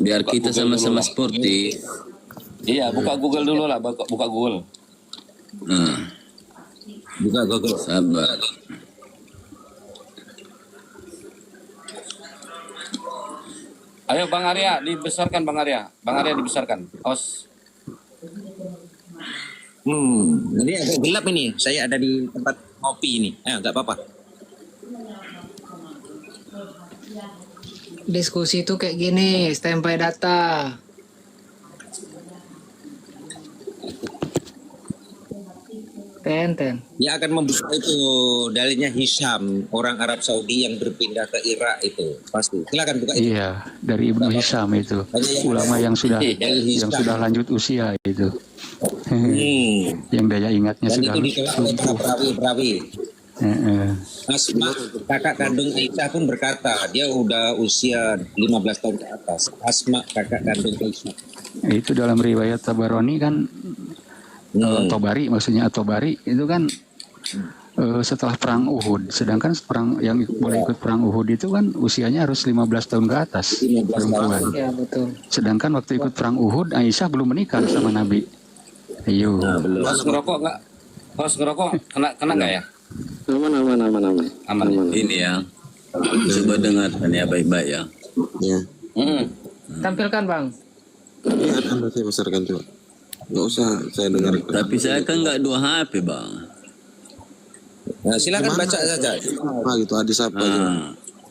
Biar Buka kita Google sama-sama dulu lah. sporty. Iya, buka Google dulu lah, buka Google. Buka Google. Sabar. Ayo Bang Arya, dibesarkan Bang Arya. Bang Arya dibesarkan. Os. Ini agak gelap ini. Saya ada di tempat ngopi ini. Nggak apa-apa. Diskusi itu kayak gini, standby data. Ten. Dia akan membuka itu dalilnya Hisham, orang Arab Saudi yang berpindah ke Irak itu. Pasti. Silakan buka itu. Iya, dari Ibnu Hisham itu. Ulama yang sudah lanjut usia itu. Yang daya ingatnya Dan sudah itu ditolak oleh para perawi-perawi. Asma, kakak kandung Aisyah pun berkata, dia udah usia 15 tahun ke atas. Asma, kakak kandung Aisyah. Itu dalam riwayat Tabarani kan, Tobari maksudnya Tobari itu kan setelah perang Uhud. Sedangkan yang boleh ikut perang Uhud itu kan usianya harus 15 tahun ke atas. 15 perempuan. Ya betul. Sedangkan waktu ikut perang Uhud Aisyah belum menikah sama Nabi. Ayo. Os ngerokok nggak? Os ngerokok kena nggak ya? Aman. Ini ya. Coba dengarkan ya baik-baik ya. Ya. Tampilkan Bang. Ini ada saya besarkan coba. Nggak usah saya dengar. Tapi saya kan nggak 2 HP bang. Nah, silakan baca saja. Apa gitu, hadis apa gitu.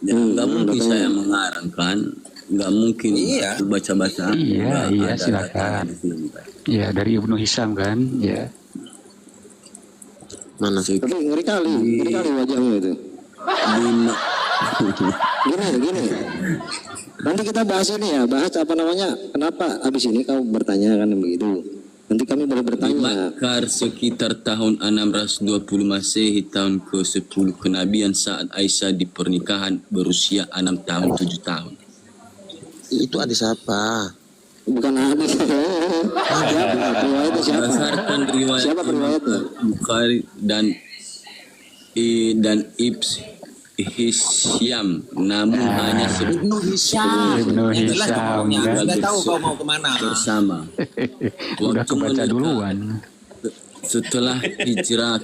Ya, nggak mungkin saya mengarangkan. Nggak mungkin aku baca-baca. Iya, silakan. Iya, dari Ibnu Hisham kan, ya. Mana? Tapi ngeri kali wajahmu itu. Gini. Nanti kita bahas ini ya, bahas apa namanya, kenapa habis ini kau bertanya kan begitu. Nanti kami boleh bertanya. Dibakar sekitar tahun 620 Masehi, tahun ke-10 kenabian saat Aisyah di pernikahan berusia 6 tahun 7 tahun. Itu hadis apa? Bukan hadis. Riwayatnya siapa? Berdasarkan riwayat Siapa periwayatnya? Bukhari dan Hisham, namun hanya Ibnu Hisham. Ibnu Yang jelas Hisham, pokoknya. kan? Nggak tahu kau mau kemana. bersama. Udah Waktu kebaca menikah, duluan. setelah hijrah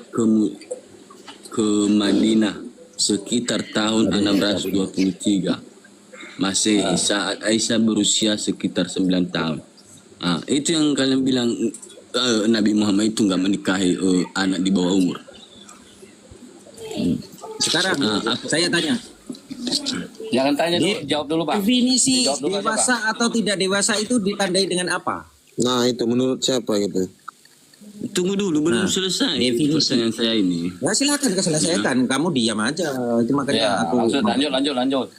ke Madinah sekitar tahun 623 Masehi saat Aisyah berusia sekitar 9 tahun. Itu yang kalian bilang Nabi Muhammad itu nggak menikahi anak di bawah umur. Sekarang saya tanya. Jangan tanya dulu, jawab dulu Bang. Definisi Jawab dulu aja, dewasa atau tidak dewasa itu ditandai dengan apa? Nah itu menurut siapa gitu? Tunggu dulu, belum selesai definisi. pertanyaan saya ini. Ya silakan selesaikan. Kamu diam aja. Itu makanya Ya, aku. lanjut.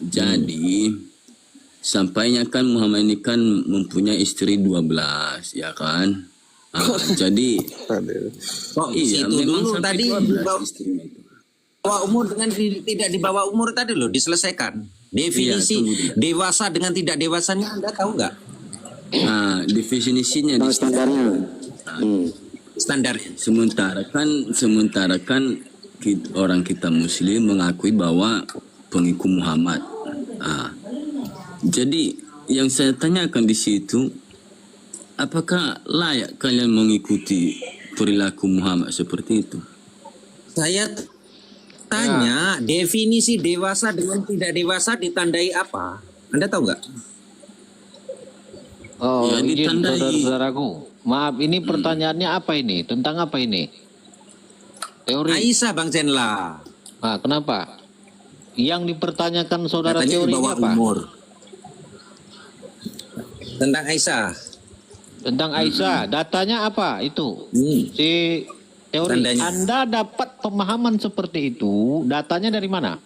Jadi sampainya kan Muhammad ini kan mempunyai istri 12 ya kan. Jadi Kok iya, situ memang dulu sampai tadi 12 istrinya itu. bawah umur dengan tidak di bawah umur tadi loh diselesaikan. Definisi Iya, dewasa dengan tidak dewasanya Anda tahu nggak? Definisinya Tahu standarnya. Standarnya. sementara kan orang kita Muslim mengakui bahwa pengikut Muhammad. Jadi yang saya tanyakan di situ, apakah layak kalian mengikuti perilaku Muhammad seperti itu? Saya tanya definisi dewasa dengan tidak dewasa ditandai apa? Anda tahu nggak? Oh, Ya, izin ditandai. saudara-saudaraku. Maaf, ini pertanyaannya apa ini? Tentang apa ini? Teori. Aisyah Bang Zenla. Kenapa? Yang dipertanyakan saudara Katanya di teori bawah apa? umur. Tentang Aisyah. Tentang Aisyah, datanya apa itu? Hmm. Si teori. Tandanya. Anda dapat pemahaman seperti itu, datanya dari mana?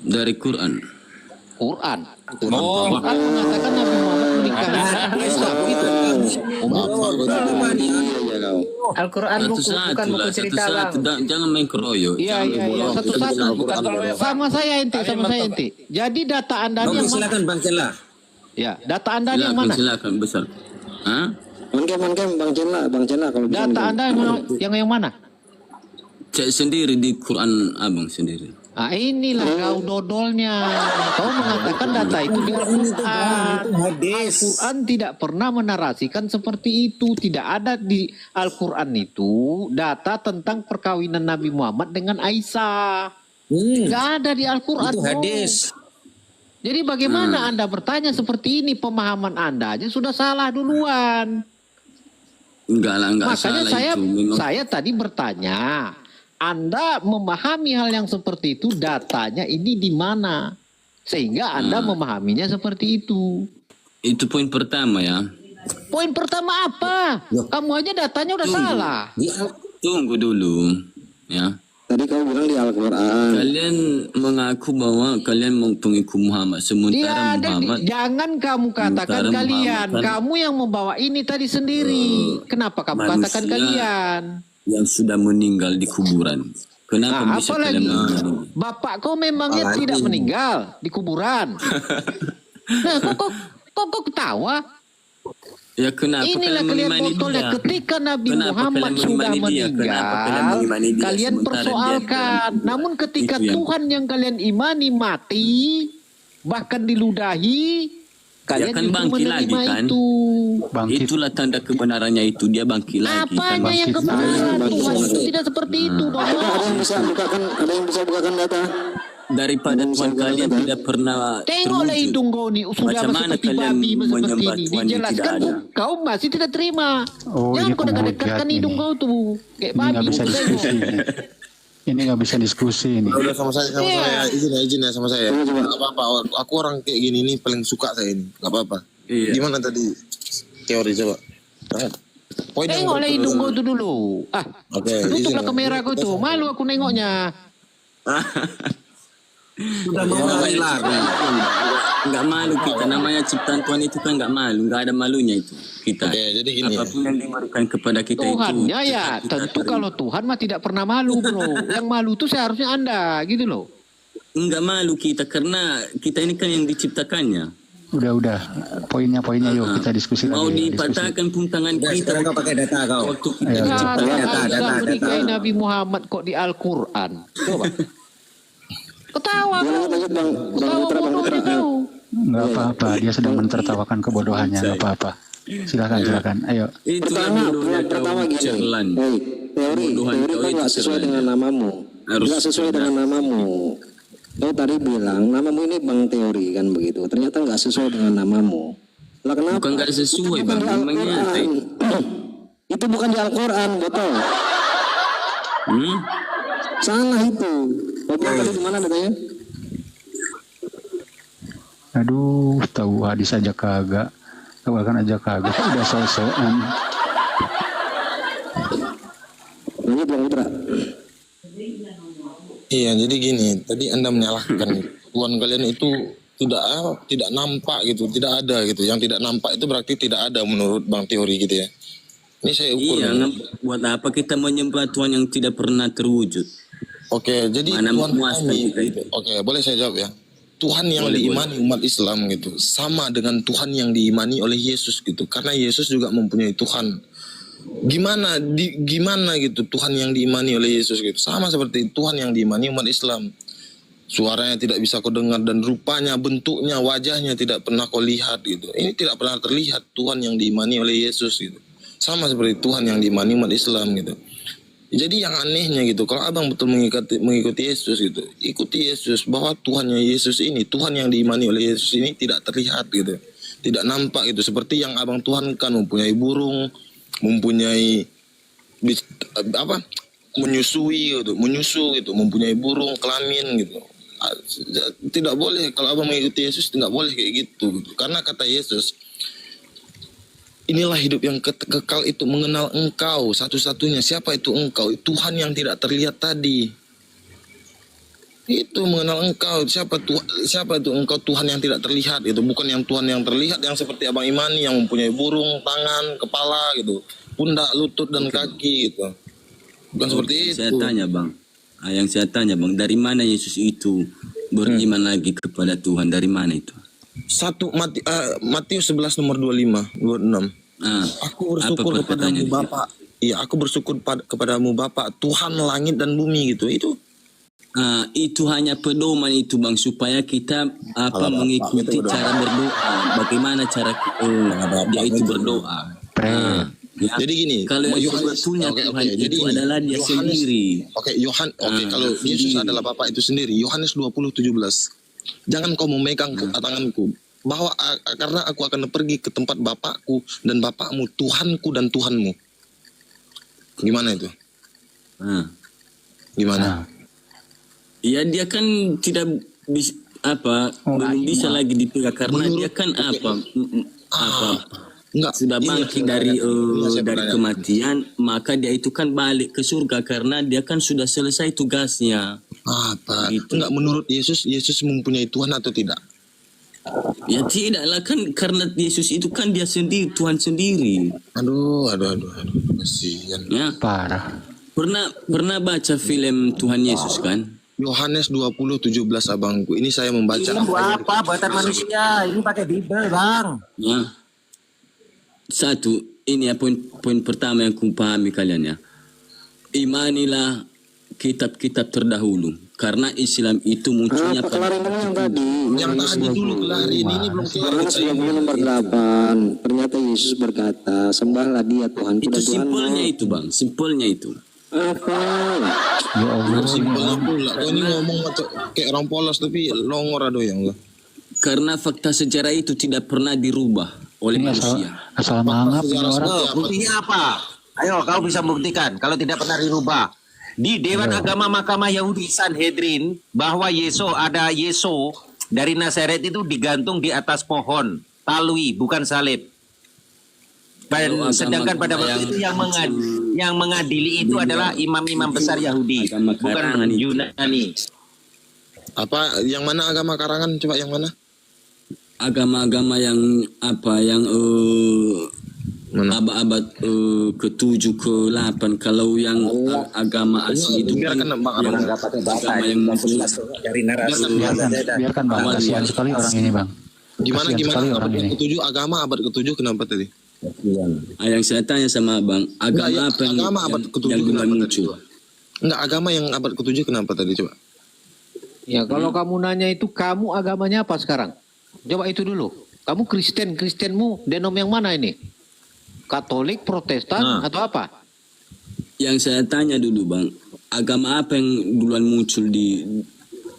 Dari Quran. Quran. Oh, Quran mengatakan Nabi Muhammad menikah Aisyah. Al-Quran bukan buku cerita Bang. Jangan main keroyok. Iya. Satu-satu. Sama saya ente. Jadi data Anda Oke, yang mana? silakan Bang Zenla. Ya, data Anda yang mana? Silakan besar. Mangkem Bang Cela kalau bisa. Data Anda yang mana? Cek sendiri di Quran abang sendiri. Ah, inilah kau dodolnya. Kau mengatakan data itu di Al-Quran. Al-Quran tidak pernah menarasikan seperti itu. Tidak ada di Al-Quran itu data tentang perkawinan Nabi Muhammad dengan Aisyah. Tidak ada di Al-Quran. Itu hadis. Jadi bagaimana Anda bertanya seperti ini? Pemahaman Anda aja sudah salah duluan. Enggak lah, enggak Makanya salah itu. Memang saya tadi bertanya, Anda memahami hal yang seperti itu, datanya ini di mana? Sehingga Anda memahaminya seperti itu. itu poin pertama ya. Poin pertama apa? Kamu aja datanya udah salah. Tunggu dulu ya. Tadi kau bilang di Al-Quran. Kalian mengaku bahwa kalian mau pengikut Muhammad, sementara Muhammad Jangan kamu katakan sementara kalian. Muhammad kan Kamu yang membawa ini tadi sendiri. Kenapa kamu katakan manusia kalian? yang sudah meninggal di kuburan. Kenapa Nah, bisa apa lagi? kalian mengaku? Bapak kau memangnya tidak meninggal di kuburan. Nah, kok ketawa? Ya kenapa Inilah kalian kalian mengimani botolnya. dia? Ketika Nabi Kenapa Muhammad kalian sudah mengimani dia? Kenapa kalian meninggal, mengimani dia kalian sementara dia persoalkan. dalam- Namun ketika Itu yang- Tuhan yang kalian imani mati, bahkan diludahi, kalian kan justru bangkit menerima lagi, kan? itu. Bangkit. Itulah tanda kebenarannya itu, dia bangkit lagi kan. Apanya yang kebenaran? Tuhan itu tidak seperti itu dong. Ada yang bisa bukakan, ada yang bisa bukakan data. Daripada Tuhan kalian tidak pernah Tengoklah terwujud. hidung kau nih sudah Macam mana seperti kalian babi seperti menyembah ini. Tuhan yang Dijelaskan tidak ada? kau masih tidak terima. Oh, Jangan ini kau dekat-dekatkan penghujat hidung ini. kau tuh kayak Ini babi. nggak bisa kau tengok. diskusi. Ini nggak bisa diskusi ini. Udah sama saya, izin ya sama saya. Nggak apa-apa, aku orang kayak gini nih paling suka saya ini, nggak apa-apa. Iya. Gimana tadi teori coba? Poin yang Tengoklah hidung kau tuh dulu. Oke, Tutuplah izin. kamera kau tuh. Malu aku nengoknya. Sudah mengulangi lagi. Enggak malu kita, namanya ciptaan Tuhan itu kan enggak malu, enggak ada malunya itu kita. Oke, jadi gini ya. Apapun yang diberikan kepada kita Tuhannya itu. ya kita tentu terima. kalau Tuhan mah tidak pernah malu bro. Yang malu tuh seharusnya Anda gitu loh. Enggak malu kita karena kita ini kan yang diciptakannya. Udah. Poinnya yuk kita diskusi Mau lagi. Diskusi. dipatahkan pun tangan Udah, kita sekarang kau pakai data kau. waktu kita Ayo. diciptakan. Aisyah menikahi Nabi Muhammad kok di Al-Quran. Coba. Ketawa kau. Lanjut bang, bang Ketawa Putra, bang bodohnya Putra. kau. Nggak apa-apa, dia sedang mentertawakan kebodohannya, nggak apa-apa. Silakan. Ayo. Itulah Pertama, bodohnya pertama kau gini. cerlan. Teori Bodohan kan kau itu nggak sesuai cerlan. dengan namamu. Harus Nggak sesuai dengan namamu. Kau tadi bilang namamu ini Bang Teori kan begitu. Ternyata nggak sesuai dengan namamu. Lah kenapa? Bukan nggak sesuai, Itu Bang. bukan di Memangnya Al-Quran. Itu bukan di Al-Quran, betul. Salah itu. Kau bilang tadi di mana datanya? Aduh, tahu hadis aja kagak. Bahkan aja kagak. Udah so-soan. Lanjut Bang Putra. Iya, jadi gini, tadi Anda menyalahkan Tuhan kalian itu tidak nampak gitu, tidak ada gitu. Yang tidak nampak itu berarti tidak ada menurut Bang Teori gitu ya. Ini saya ukur. Iya, buat apa kita menyembah Tuhan yang tidak pernah terwujud? Oke, jadi Mana Tuhan memuaskan kami, kita itu? oke, boleh saya jawab ya. Tuhan yang Boleh, diimani umat Islam gitu, sama dengan Tuhan yang diimani oleh Yesus gitu. Karena Yesus juga mempunyai Tuhan. Gimana gitu Tuhan yang diimani oleh Yesus gitu. Sama seperti Tuhan yang diimani umat Islam. Suaranya tidak bisa kau dengar dan rupanya, bentuknya, wajahnya tidak pernah kau lihat gitu. Ini tidak pernah terlihat Tuhan yang diimani oleh Yesus gitu. Sama seperti Tuhan yang diimani umat Islam gitu. Jadi yang anehnya gitu, kalau abang betul mengikuti Yesus gitu, ikuti Yesus bahwa Tuhannya Yesus ini, Tuhan yang diimani oleh Yesus ini tidak terlihat gitu, tidak nampak gitu. Seperti yang abang Tuhan kan mempunyai burung, mempunyai menyusui gitu, mempunyai burung, kelamin gitu. Tidak boleh kalau abang mengikuti Yesus, tidak boleh kayak gitu. Karena kata Yesus, inilah hidup yang kekal itu mengenal engkau satu-satunya. Siapa itu engkau? Tuhan yang tidak terlihat tadi. Itu mengenal engkau. Siapa itu engkau? Tuhan yang tidak terlihat. Itu bukan yang Tuhan yang terlihat yang seperti abang imani yang mempunyai burung, tangan, kepala gitu, pundak, lutut dan kaki gitu. Bukan seperti itu. Saya tanya Bang, yang saya tanya Bang, dari mana Yesus itu beriman lagi kepada Tuhan? Dari mana itu? Matius 11 nomor 25, 26. Aku bersyukur apa kepadamu perkataannya? Bapa. Iya, aku bersyukur kepadamu Bapa, Tuhan langit dan bumi gitu. Itu itu hanya pedoman itu bang, supaya kita mengikuti cara berdoa. Bagaimana cara dia itu berdoa. Ya. Jadi gini, kalau yang sebetulnya Tuhan itu adalah dia sendiri. Kalau Yesus adalah Bapa itu sendiri, Yohanes 20:17. Jangan kau memegang tanganku, bahwa karena aku akan pergi ke tempat Bapakku dan Bapakmu, Tuhanku dan Tuhanmu. Gimana itu? Gimana? Ya dia kan tidak bisa belum bisa lagi dipegang karena dia kan sudah bangkit dari kematian, maka dia itu kan balik ke surga karena dia kan sudah selesai tugasnya. Gitu. Enggak, menurut Yesus mempunyai Tuhan atau tidak? Ya tidaklah kan, karena Yesus itu kan dia sendiri, Tuhan sendiri. Aduh, kasihan. Ya. Parah. Pernah baca film Tuhan Yesus kan? Yohanes 20:17 abangku. Ini saya membaca. Ini apa buatan manusia? Ini pakai Bible, Bang. Ya. Satu, ini ya poin pertama yang kupahami kalian ya. Imanilah kitab-kitab terdahulu. Karena Islam itu munculnya pada yang tadi dulu kelarin ini belum kelar. Yohanes 20 nomor 8. Ternyata Yesus berkata, sembahlah dia Tuhan. Itu simpelnya itu bang, simpelnya itu. Apa? Ya Allah. Simpelnya pula. Kau ini ngomong kayak orang polos tapi longor aduh ya Allah. Karena fakta sejarah itu tidak pernah dirubah oleh manusia. Asal menganggap ini orang. Buktinya apa? Ayo, kau bisa membuktikan kalau tidak pernah dirubah. Di Dewan Agama Mahkamah Yahudi Sanhedrin bahwa Yesus dari Nazaret itu digantung di atas pohon talui, bukan salib. Sedangkan pada waktu itu yang mengadili itu adalah imam-imam besar Yahudi, bukan Yunani. Apa yang mana agama karangan? Coba yang mana? Agama-agama yang abad-abad ke-7 ke-8. Kalau yang agama asli itu biarkan agama yang dari narasi. Biarkan bang, kasihan sekali orang ini bang. Gimana abad ke-7 agama abad ke-7 kenapa tadi? Yang saya tanya sama bang, agama abad ke-7 yang kenapa muncul? Enggak, agama yang abad ke-7 kenapa tadi coba? Ya kalau kamu nanya itu, kamu agamanya apa sekarang? Coba itu dulu. Kamu Kristenmu denom yang mana ini? Katolik, Protestan, atau apa? Yang saya tanya dulu bang, agama apa yang duluan muncul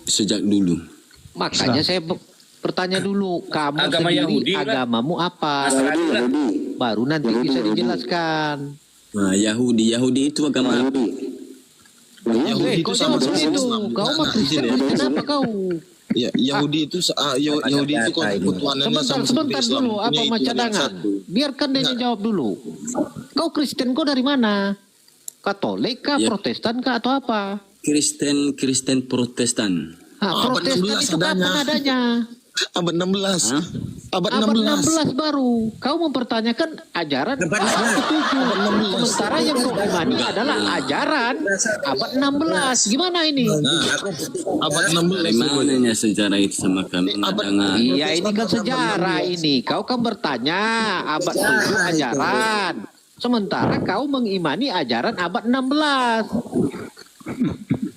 sejak dulu? Makanya saya bertanya dulu, kamu Agama sendiri Yahudi, agamamu apa? Baru nanti bisa dijelaskan. Nah, Yahudi itu agama apa? Yahudi itu sama itu. Kau mah Kristen, kenapa kau? Ya, Yahudi itu ketuhanannya sama Sebentar dulu, apa cadangan? Biarkan dia jawab dulu. Kau Kristen kau dari mana? Katolik kah, Protestan kah, atau apa? Kristen Protestan. Protestan itu kapan adanya? Abad 16. Abad 16 baru. Kau mempertanyakan ajaran abad 7. Sementara yang kau imani adalah ajaran abad 16. Gimana ini? Abad 16. Gimana sejarah itu sama kami? Iya, ini kan sejarah ini. Kau kan bertanya abad 7 ajaran. Sementara kau mengimani ajaran abad 16.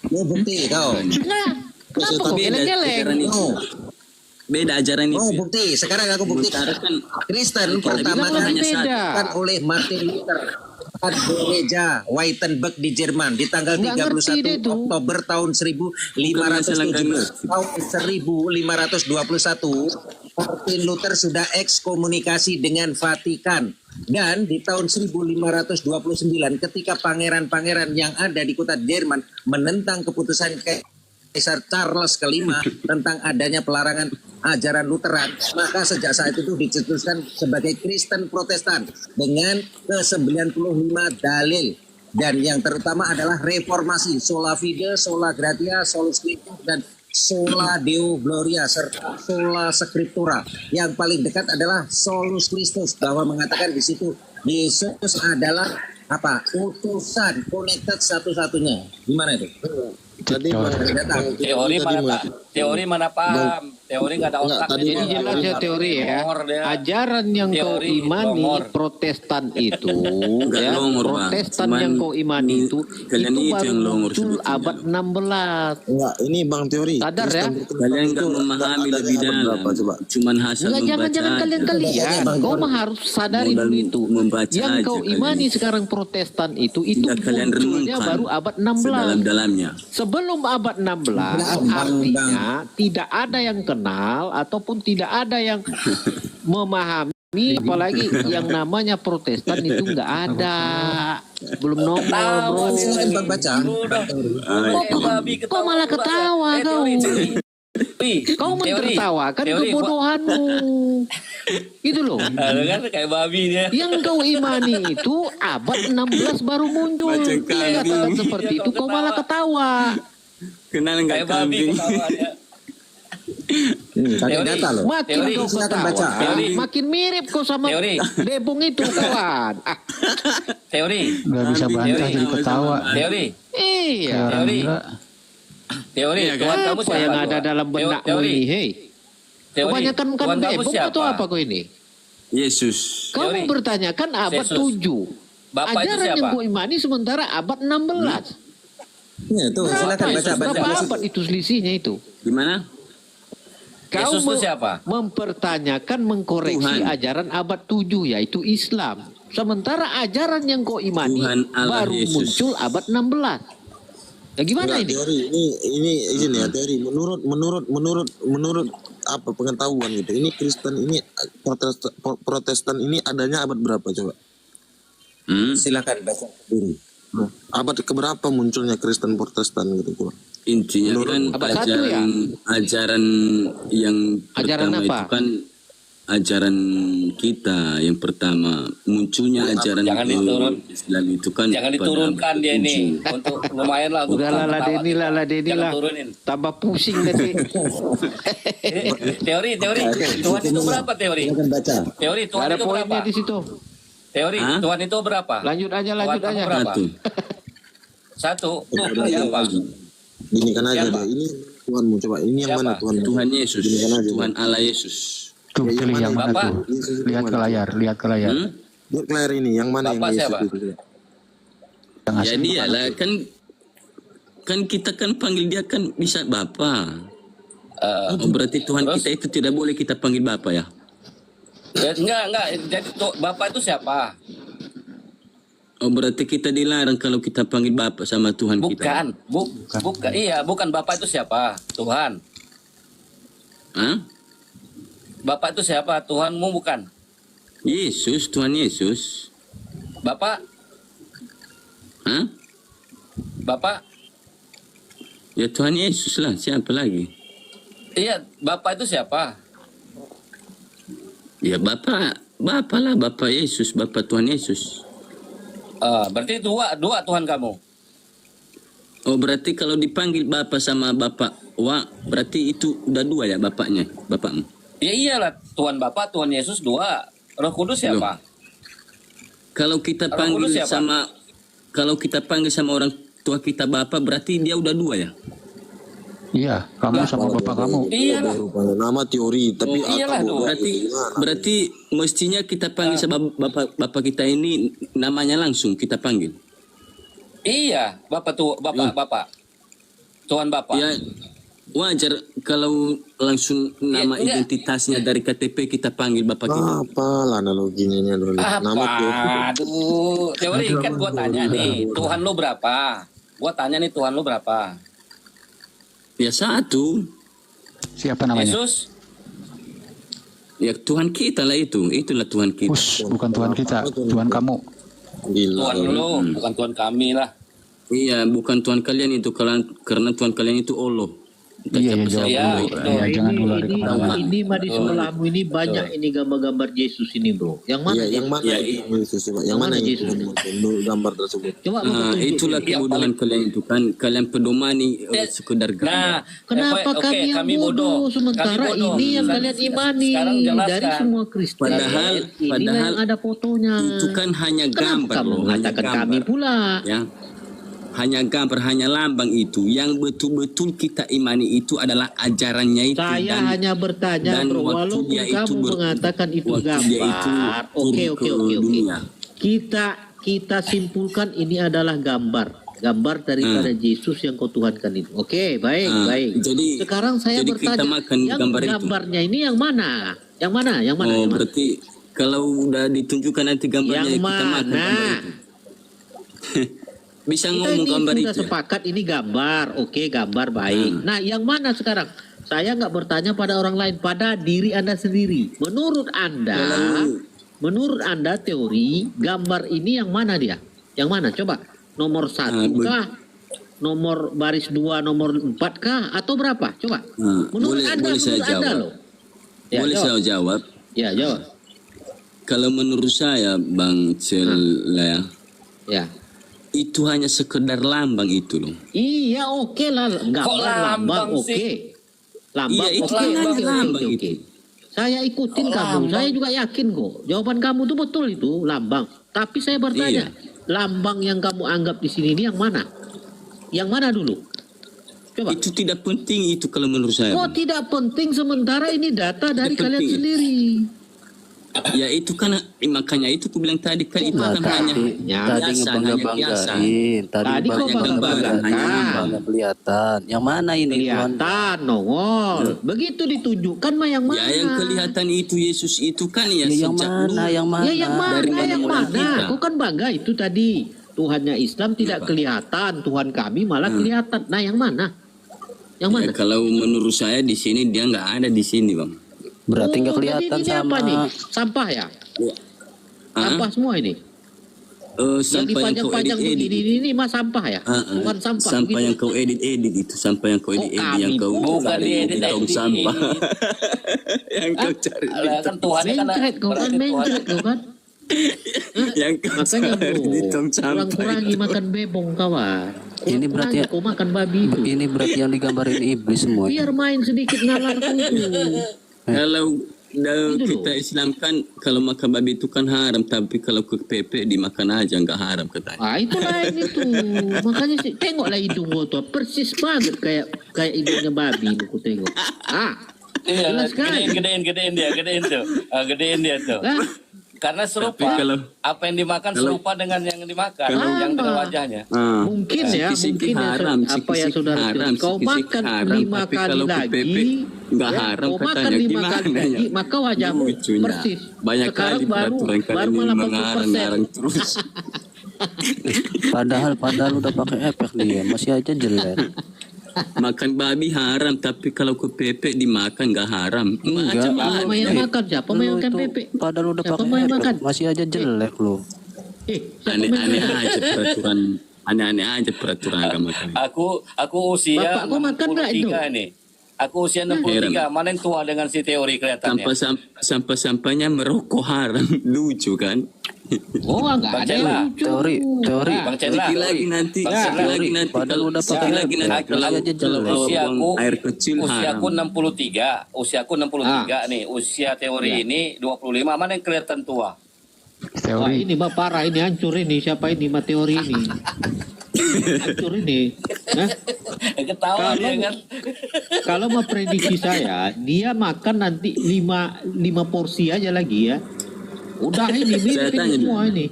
Mau bukti kau. Nah, kenapa kau geleng-geleng? Beda ajaran itu. Oh, bukti. Sekarang aku buktikan. Kristen pertama kali disatukan oleh Martin Luther pada gereja Wittenberg di Jerman di tanggal 31 Oktober tahun 1507. Tahun 1521 Martin Luther sudah ekskomunikasi dengan Vatikan. Dan di tahun 1529 ketika pangeran-pangeran yang ada di kota Jerman menentang keputusan Kaisar Charles kelima tentang adanya pelarangan ajaran Lutheran, maka sejak saat itu dicetuskan sebagai Kristen Protestan dengan ke-95 dalil, dan yang terutama adalah reformasi, sola fide, sola gratia, solus Christus, dan sola deo gloria serta sola scriptura. Yang paling dekat adalah solus Christus, bahwa mengatakan di situ Yesus adalah utusan, connected satu-satunya. Gimana itu? Jadi teori mana paham? Teori nggak ada Enggak, otak. tadi dia. Jadi jelas ya teori ya. Longor dia. Ajaran yang kau Teori, imani longor. Protestan itu, Enggak ya, longor, Bang. Protestan Cuman yang kau imani itu kalian itu baru yang longor muncul sebetulnya. abad 16. Enggak, ini Bang teori. Sadar ya? Kalian nggak memahami lebih dalam. Berapa, coba? Cuman hasil Enggak, membaca jangan aja. kalian. Kau mah harus sadari Modal dulu itu. membaca Yang aja kau kalian. imani sekarang Protestan itu Tidak kalian munculnya renungkan baru abad 16. sedalam-dalamnya. Sebelum abad 16 artinya tidak ada yang kenal ataupun tidak ada yang memahami, apalagi yang namanya Protestan itu nggak ada, belum nongol bro. Bang baca. Kok malah ketawa kau? Kau mentertawakan kebodohanmu. Itu loh. Ada kan kayak babi dia. Yang kau imani itu abad 16 baru muncul. Macam Dia katakan seperti itu, kau malah ketawa. Kenal nggak Kayak babi kambing? ketawa dia. Pakai Teori. data loh. Makin Teori. kau Silakan ketawa, baca. Teori. makin mirip kau sama Teori. Debong itu kawan. Teori. Nggak bisa bantah Teori. jadi ketawa. Teori. Iya. Kayak orang Teori. gila. Teori. Tuhan kamu Apa siapa? yang ada dalam benakmu Teori. ini? Hei, Teori. kebanyakan kan Tuhan kamu Debong siapa? atau apa kau ini? Yesus. Kamu Teori. bertanyakan abad Yesus. 7. Bapak itu Ajaran yang siapa? kau imani sementara abad 16. Ya, tuh silakan baca baca. Berapa abad itu selisihnya itu? Gimana? Kau Yesus itu siapa? mempertanyakan, mengkoreksi Tuhan. ajaran abad 7 yaitu Islam. Sementara ajaran yang kau imani Tuhan Allah baru Yesus. muncul abad 16. Ya gimana Enggak, ini? teori ini izin ya teori menurut apa pengetahuan gitu. Ini Kristen ini Protestan ini adanya abad berapa coba? Silakan baca sendiri. Abad keberapa munculnya Kristen Protestan gitu coba? Intinya kan Abad satu ya? ajaran yang Ajaran pertama apa? itu kan ajaran kita yang pertama munculnya ajaran Jangan diturun. Islam itu kan Jangan pada diturunkan abad dia ini. ke-7. Untuk lumayan lah. untuk Udah lah ketawa. Deni Jangan lah. turunin. Tambah pusing nanti. Teori. Tuhan itu berapa teori? Silakan baca. Teori Gak Tuhan ada itu berapa? poinnya di situ. Teori Hah? Tuhan itu berapa? Lanjut aja. Tuhan kamu berapa? Satu. Satu. Siapa? Gini kan aja Siapa? deh. Ini Tuhanmu coba. Ini yang Siapa? mana Tuhan? Tuhan Yesus, Gini kan aja. Tuhan Allah Yesus. Tuh Ya, pilih yang mana Bapak? tuh? Lihat ke layar, lihat ke layar. Lihat ke layar ini yang mana Bapak yang Yesus siapa? itu? Yang Ya asli. dia lah kan kita kan panggil dia kan bisa Bapa. Oh, berarti Tuhan terus? kita itu tidak boleh kita panggil Bapa ya? Ya, enggak. Jadi Bapak itu siapa? Oh, berarti kita dilarang kalau kita panggil Bapa sama Tuhan kita. Bukan. Iya, bukan Bapak itu siapa? Tuhan. Hah? Bapak itu siapa? Tuhanmu bukan? Yesus, Tuhan Yesus. Bapak? Hah? Bapak? Ya Tuhan Yesus lah, siapa lagi? Iya, Bapak itu siapa? Ya Bapa lah, Bapa Yesus, Bapa Tuhan Yesus. Berarti dua Tuhan kamu. Oh, berarti kalau dipanggil Bapa sama Bapa berarti itu udah dua ya bapaknya, bapakmu. Ya iyalah, Tuhan Bapak, Tuhan Yesus dua. Roh Kudus siapa? Kalau kita Roh panggil Kudus siapa? sama orang tua kita Bapa, berarti dia udah dua ya? Iya, kamu sama bapak kamu. Iyalah. Rupanya nama teori tapi iyalah, atau Berarti mestinya kita panggil sama bapak kita ini namanya langsung kita panggil. Iya, Bapak Tuhan Bapak. Ya wajar kalau langsung nama enggak. identitasnya dari KTP kita panggil bapak kita. apalah analoginya ini adalah nama teori. Aduh, teori kan gua tanya nih, Tuhan lu berapa? Gua tanya nih, Tuhan lu berapa? Ya satu. Siapa namanya? Yesus? Ya Tuhan kita lah itulah Tuhan kita. Bukan Tuhan kita, Tuhan kamu. Gila. Tuhan lu, bukan Tuhan kami lah. Iya, bukan Tuhan kalian itu karena Tuhan kalian itu Allah. Iya, ya jawab Iya, dulu. itu. Ya, jangan dulu ada kemana-mana. Ini mah di sebelahmu ini banyak ini gambar-gambar Yesus ini bro. Yang mana? Iya, yang mana Ya, yang Yesus coba? Yang mana Mana yang Yesus? gambar tersebut? Coba Itulah kebodohan kalian itu kan. Kalian pedomani sekedar Nah, gambar. Kenapa oke, kami yang kami bodoh, sementara Kami bodoh. ini yang kalian imani Sekarang jelaskan. dari semua Kristen. Inilah Padahal yang ada fotonya. Itu kan hanya Kenapa gambar kamu loh, hanya mengatakan gambar. kami pula? Ya. hanya gambar, hanya lambang itu. Yang betul-betul kita imani itu adalah ajarannya itu. Saya hanya bertanya, dan bro, waktu walaupun dia kamu mengatakan itu waktu dia itu gambar. turun Oke. ke dunia. Kita simpulkan ini adalah gambar daripada Yesus yang kau tuhankan itu. Oke, baik. Jadi Sekarang saya jadi kita bertanya, makan yang gambar itu. gambarnya ini yang mana? Yang mana? Oh, Yang mana? berarti kalau udah ditunjukkan nanti gambarnya Yang kita makan gambar mana? itu. Bisa Kita ngomong ini gambar sudah itu. sepakat ini gambar. Oke, gambar baik. Nah, yang mana sekarang? Saya nggak bertanya pada orang lain, pada diri Anda sendiri. Menurut Anda teori gambar ini yang mana dia? Yang mana? Coba nomor 1 kah? Nomor baris 2, nomor 4 kah? Atau berapa? Coba. Menurut boleh saya jawab. loh. Ya, Boleh jawab. saya jawab? Ya, jawab. Kalau menurut saya, Bang Celaya, Ya. itu hanya sekedar lambang itu loh. Iya, oke lah. Gambar lambang, oke. Lambang, Iya, itu oke. kan Oke. lambang itu. Saya ikutin kamu. Saya juga yakin kok. Jawaban kamu itu betul itu lambang. Tapi saya bertanya, lambang yang kamu anggap di sini ini yang mana? Yang mana dulu? Coba. Itu tidak penting itu kalau menurut saya. Kok Bang. tidak penting sementara ini data dari Tidak kalian penting. sendiri? Ya itu kan makanya itu aku bilang tadi kan itu Nah, kan hanya tadi biasa, hanya biasa. Tadi kok gambaran, hanya lambang. kelihatan. Yang mana ini? Kelihatan, nongol. Begitu ditunjukkan mah yang mana? Ya yang kelihatan itu Yesus itu kan ya Yang sejak mana? dulu. Yang mana? Ya yang mana? Dari Yang mulai mana? kita. Kau kan bangga itu tadi. Tuhannya Islam tidak kelihatan, Tuhan kami malah kelihatan. Nah, yang mana? Yang mana? Ya, kalau menurut saya di sini dia nggak ada di sini, Bang. Berarti nggak jadi kelihatan ini sama. apa nih? Sampah ya? Sampah semua ini. Yang Sampah yang kau dipajang-pajang edit-edit. begini ini mah sampah ya? Bukan sampah. Sampah begitu. yang kau edit-edit itu, sampah yang kau edit-edit kami yang kau bukan cari di diedit, tong edit. sampah. Yang kau cari di Alah, kan Tuhannya kan Mencret kau kan, berarti Tuhan. mencret kau kan. yang kau Makanya cari bro, di tong sampah. kurang-kurangi makan bebong kawan. Ini berarti Kurang-kurangi kau makan babi itu. Ini berarti yang digambarin iblis semua. Biar main sedikit nalar itu. Kalau Itu kita Islam kan kalau makan babi itu kan haram, tapi kalau ke PP dimakan aja nggak haram katanya. Ah itu lain itu. Makanya sih tengoklah hidung gua tuh persis banget kayak hidungnya babi aku tengok. Iya, Jelas sekali. gedein tuh. Gedein dia tuh. Lah, Karena serupa. Tapi kalau- apa yang dimakan serupa dengan yang dimakan, Kalau- yang dengan wajahnya. mungkin ya, Sikit-sikit mungkin haram, ya, apa ya sikit-sikit saudara haram, kau sikit-sikit makan haram, 5 tapi kali kalau ke lagi, PP nggak haram kau makan katanya. 5 Gimana kali ya? lagi, maka wajahmu Lucunya. persis. Banyak Sekarang kali baru peraturan kalian baru ini malah 80%. mengarang-arang terus. Padahal udah pakai efek dia, masih aja jelek. Makan babi haram, tapi kalau ke PP dimakan nggak haram. Enggak. Siapa yang makan? Siapa Lu yang makan itu Pepe? Padahal udah Siapa pakai yang efek, makan? masih aja jelek lu. Siapa Aneh-aneh yang makan? aja peraturan, aneh-aneh aja peraturan agama kalian. Aku usia Bapak, kau makan nggak itu? 63 nih. Aku usia 63. Mana yang tua dengan si teori kelihatannya? Sampah-sampahnya merokok haram, lucu kan? Oh, enggak Bang ada yang Cela. lucu. Teori. Bang Cendra. Lagi nanti, Bang sekali Cendra. lagi nanti, Padahal udah pakai lagi nanti efek, kalau masih aja kalau jelek. bawa Usiaku, buang air kecil usiaku haram. 63. Usiaku 63 nih. Usia teori ini 25. Mana yang kelihatan tua? Wah, Teori. ini mah parah, ini hancur ini. Siapa ini mah teori ini? Hancur ini. Hah? Ketawa dia kan. Kalau mau prediksi saya, dia makan nanti 5 porsi aja lagi ya. Udah ini Saya mirip tanya, ini semua ini.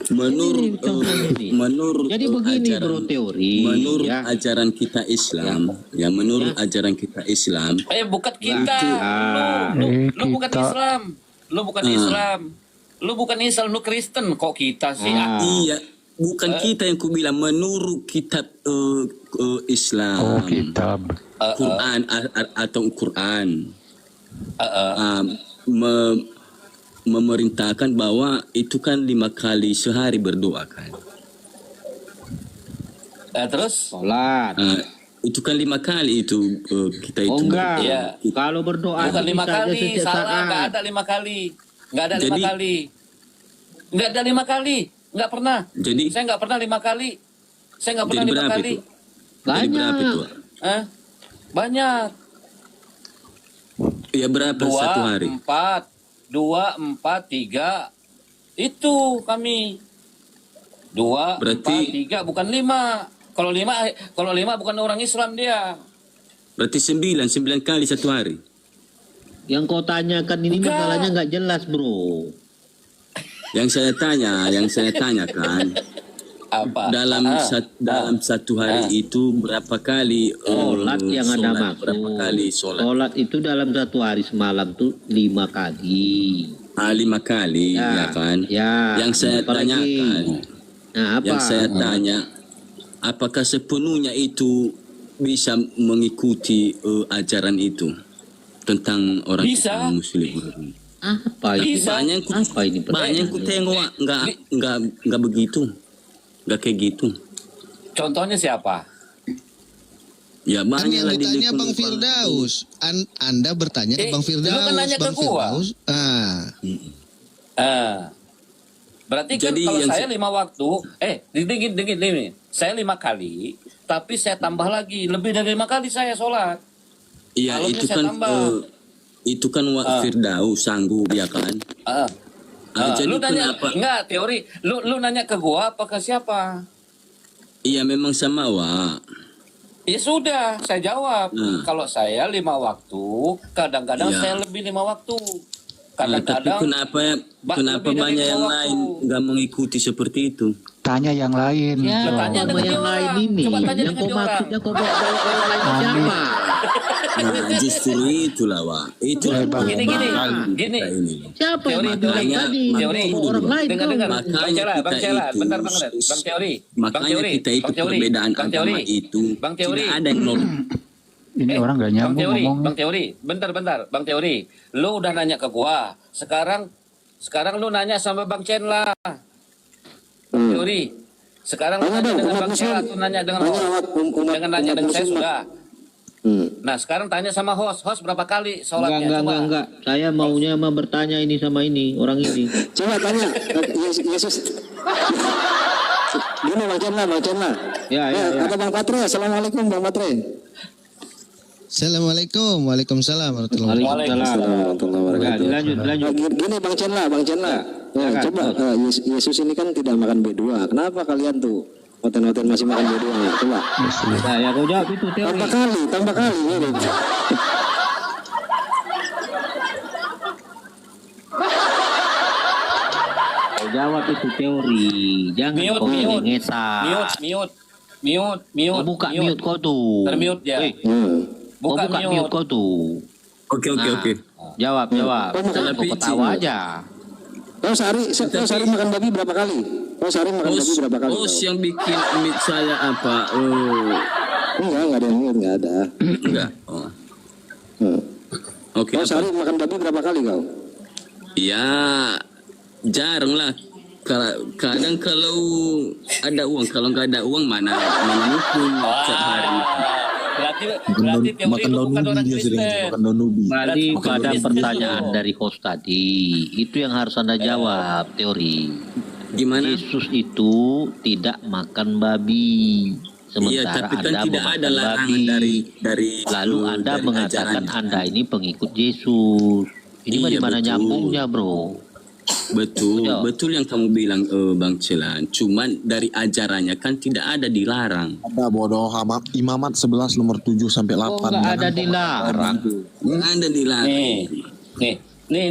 Menurut Ini contohnya nih. menurut Jadi begini bro teori. menurut ya. ajaran kita Islam, ya menurut ajaran kita Islam, Bukan kita. Lu bukan kita. Islam. Lu bukan Islam. Lu bukan Islam, lu Kristen. Kok kita sih? iya, bukan kita yang kubilang, menurut kitab Islam, Oh, kitab. Quran atau Quran. Memerintahkan bahwa itu kan 5 kali sehari berdoa kan. Terus? Sholat. Itu kan 5 kali itu kita itu. Oh enggak. Iya. Kalau berdoa Bukan 5 bisa aja kali, setiap salah. saat. Nggak ada 5 kali. Nggak ada 5 Jadi- kali. Nggak ada 5 kali. Nggak pernah. Jadi Saya nggak pernah 5 kali. Saya nggak pernah jadi 5 berapa kali. itu? Jadi berapa Banyak. itu? Banyak. Ya berapa satu hari? 2, 4, 3. Itu kami. 2, Berarti- 4, 3, bukan 5. Kalau 5 bukan orang Islam dia. Berarti 9 kali satu hari. Yang kau tanyakan ini Enggak. masalahnya nggak jelas, bro. Yang saya tanyakan Apa? dalam dalam satu hari itu berapa kali Sholat yang ada sholat, maksud. berapa kali sholat? Sholat itu dalam satu hari semalam tuh 5 kali. 5 kali, ya kan? Ya. Yang saya Apalagi? tanyakan, Nah, apa? yang saya tanya, apakah sepenuhnya itu bisa mengikuti ajaran itu tentang orang Bisa. Islam Muslim? Apa ini? Bisa. Apa ini? Banyak yang ku tengok nggak begitu, nggak kayak gitu. Contohnya siapa? Ya Kan banyak yang lah di ditanya lingkungan- Bang Firdaus. Anda bertanya ke Bang lu Firdaus. kan nanya ke Bang gua. Firdaus. Berarti kan Jadi kalau yang saya 5 waktu, dingin nih. Saya 5 kali, tapi saya tambah lagi lebih dari 5 kali saya sholat. Iya Malamnya itu saya kan tambah. itu kan Firdaus sanggup ya kan. Jadi Lu nanya kenapa? enggak teori? Lu nanya ke gua apa ke siapa? Iya memang sama Ya sudah, saya jawab. Kalau saya 5 waktu, kadang-kadang Iya. saya lebih 5 waktu. Tapi Kadang-kadang kenapa lebih dari banyak 5 yang waktu. lain nggak mengikuti seperti itu? Tanya yang lain. Ya, Lu tanya sama dengan yang dia lain orang. ini. Coba tanya Yang dengan kau dia orang. maksudnya kau bawa orang lain siapa? Nah justru itulah itulah Gini. kita ini. Siapa yang Teori, bilang makanya- tadi? teori. Bawa orang lain Dengar, kau. dengar. Makanya Bang Cela, kita itu- bentar Bang Teori. Makanya kita itu perbedaan agama itu Bang Teori. tidak ada yang normal. Ini orang nggak nyambung ngomongnya. Bang Teori, bentar. Bang Teori, lu udah nanya ke gua. Sekarang lu nanya sama Bang Cela. Bang Teori. Sekarang lu nanya dengan Bang Cela, lu nanya dengan host. Dengan nanya dengan saya sudah. Nah, sekarang tanya sama host. Host berapa kali sholatnya? Enggak. Saya maunya mah bertanya ini sama ini, orang ini. Coba tanya Yesus. Gini Bang Cendla. Ya. Kata Bang Patre, Assalamualaikum Bang Patre. Assalamualaikum. Waalaikumsalam warahmatullahi wabarakatuh. Waalaikumsalam. Warahmatullahi wabarakatuh. Lanjut. Gini Bang Cendla. Ya, coba Yesus ini kan tidak makan B2. Kenapa kalian tuh hotel-hotel masih makan B2 ya? Coba. Nah, ya kau jawab itu teori. Tambah kali. Ini. Kau jawab itu teori. Jangan kau ngesah. Mute. Kau buka mute kau tuh. Termute ya. Kau buka mute kau tuh. Oke. Jawab. Jangan kau ketawa aja. Kau sehari makan babi berapa kali? Host yang bikin meet saya apa? Enggak ada yang ingat, enggak ada. Enggak. Oke. Kau sehari makan babi berapa kali kau? Ya jarang lah. Kadang kalau ada uang, kalau nggak ada uang mana mungkin setiap hari. Berarti teori lu bukan orang Kristen. Kembali pada pertanyaan dari host tadi. Itu yang harus Anda jawab, teori. Gimana? Yesus itu tidak makan babi. Iya, Sementara tapi kan Anda tidak ada memakan larangan babi. dari Lalu Anda dari mengatakan ajarannya. Anda ini pengikut Yesus. Ini Iya, di mana betul. nyambungnya, bro? Betul yang kamu bilang Bang Celan. Cuman dari ajarannya kan tidak ada dilarang. Ada bodoh imamat 11 nomor 7 sampai 8. Oh, nggak ada dilarang. Nggak ada dilarang. Nih,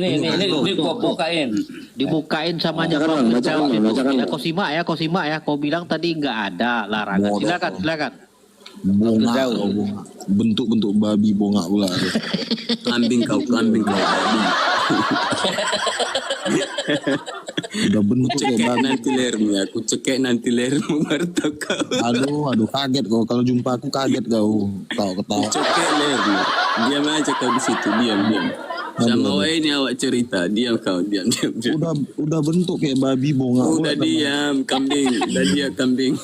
gua bukain. Dibukain sama aja Bacakan, Bang. bacakan, Jawab itu. bacakan. Ya, kau simak ya. Kau bilang tadi nggak ada larangan. Bodoh. Silakan. Bonga, bentuk-bentuk babi bonga pula. Kambing kau babi. Udah bentuk kayak Cekek babi. nanti lehermu ya. Aku cekek nanti lehermu baru tahu kau. Aduh, kaget kau. Kalau jumpa aku kaget kau. Kau ketawa. Cekek lehermu. Diam aja kau di situ. Diam. Sama wae ini awak cerita. Diam kau. Diam. Udah bentuk kayak babi bonga. Udah diam kambing. Udah dia kambing.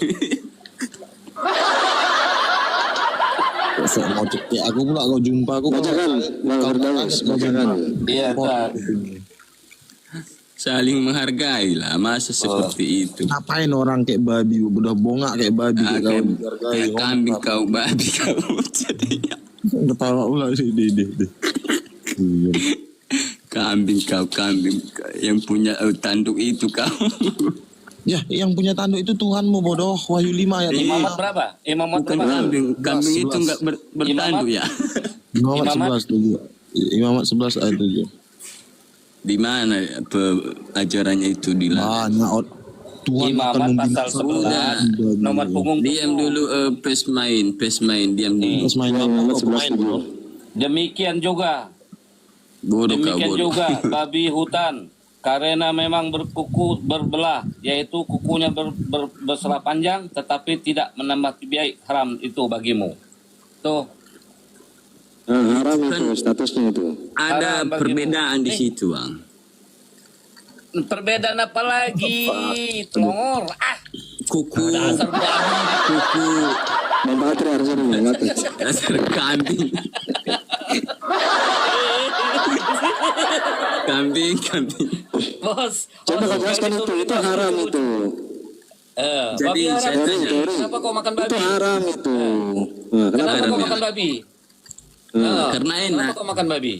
Sok mau cekek aku pula kau jumpa aku. Bacakan, Bang Firdaus, bacakan. Iya, Kak. Saling menghargai lah. Masa seperti itu. Ngapain orang kayak babi, udah bongak kayak babi Ah, kayak kau kayak dihargai. kambing kau, babi kau. Jadinya Ketawa pula sih deh. kambing kau, yang punya tanduk itu kau. Ya, yang punya tanduk itu Tuhanmu bodoh. Wahyu 5 ayat 5. Imamat berapa? Imamat Bukan berapa? kambing itu enggak bertanduk ya. Imamat Imamat? 11 Imamat 11 ayat 7. Di mana ajarannya itu dilarang? Banyak Tuhan akan Imamat membina pasal 11 nomor punggung Diam 7. dulu, pes main, diam dulu. Terus main apa? Pemain bro. Demikian juga Bodoh kau, Demikian bodoh. juga babi hutan karena memang berkuku berbelah, yaitu kukunya berserap panjang, tetapi tidak menambah biaya haram itu bagimu. Tuh, Haram itu statusnya itu. Ada Haram bagimu. perbedaan di situ, Bang. perbedaan apa lagi? Telur, Kuku, dasar babi. kuku, Bang Patri harusnya nih, Bang Patri. dasar kambing. Kambing. Bos, Coba kau jelaskan itu haram itu. Jadi, babi haram. saya tanya. Kenapa kau makan Itu babi? haram itu. Nah, kenapa? Kenapa kau haram ya? makan babi? Karena enak. Kenapa kau makan babi?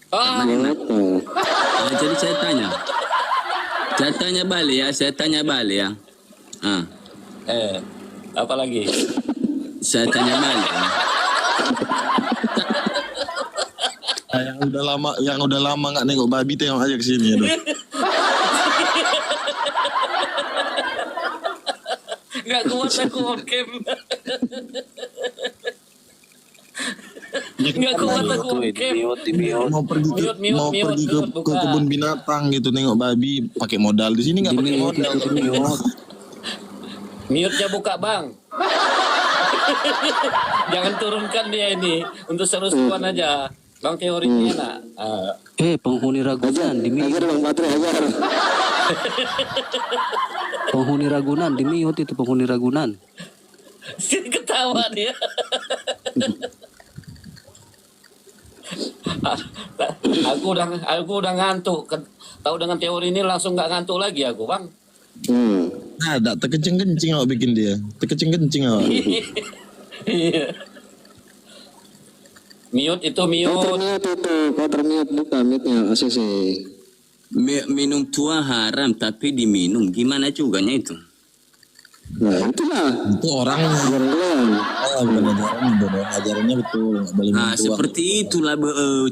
Kenapa? Jadi saya tanya. Saya tanya balik ya. Apa lagi? Saya tanya balik ya. Yang udah lama nggak nengok babi, tengok aja ke sini. Aduh. Nggak kuat aku on cam. Nggak kuat aku on cam. Mau pergi ke kebun binatang gitu, nengok babi pakai modal. Di sini nggak pakai modal. Mute-nya buka, Bang. Jangan turunkan dia ini. Untuk seru-seruan aja. Bang teorinya enak. Penghuni Ragunan di Ajar Bang Patri, ajar. penghuni Ragunan di mute itu penghuni Ragunan. Ketawa dia. Aku udah ngantuk. Tahu dengan teori ini langsung nggak ngantuk lagi aku, Bang. Ada terkencing-kencing awak bikin dia. Terkencing-kencing awak. Iya. Mute itu Kau mute. termute itu, kau termute buka mute-nya ACC. Minum tua haram tapi diminum. Gimana juganya itu? Nah itulah. Itu orang Beneran. bukan ajarannya bodoh. Ajarannya betul. Nggak boleh minum tua. Seperti itulah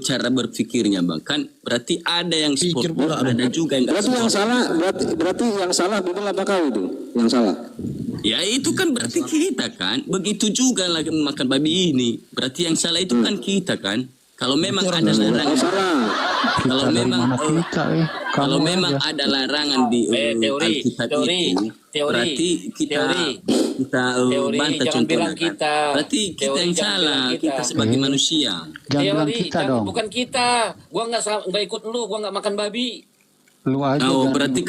cara berpikirnya, Bang. Kan berarti ada yang Pikir sport, pula, ada juga yang nggak Berarti yang sport. salah, berarti yang salah betul apa kau itu? Yang salah. Ya itu kan berarti kita kan. Begitu juga lagi makan babi ini. Berarti yang salah itu kan kita kan. Kalau memang ada Yang larangan, salah. kalau Dari memang mana kita, kalau Kamu memang aja. ada larangan di Alkitab itu, berarti kita teori, bantah jangan contohnya bilang kan. kita. Berarti kita Teori, yang jangan salah, bilang kita sebagai manusia. Jangan bilang Teori, kita dong. bukan kita. Gua nggak ikut lu. Gua nggak makan babi. Lu aja. Oh, jangan- berarti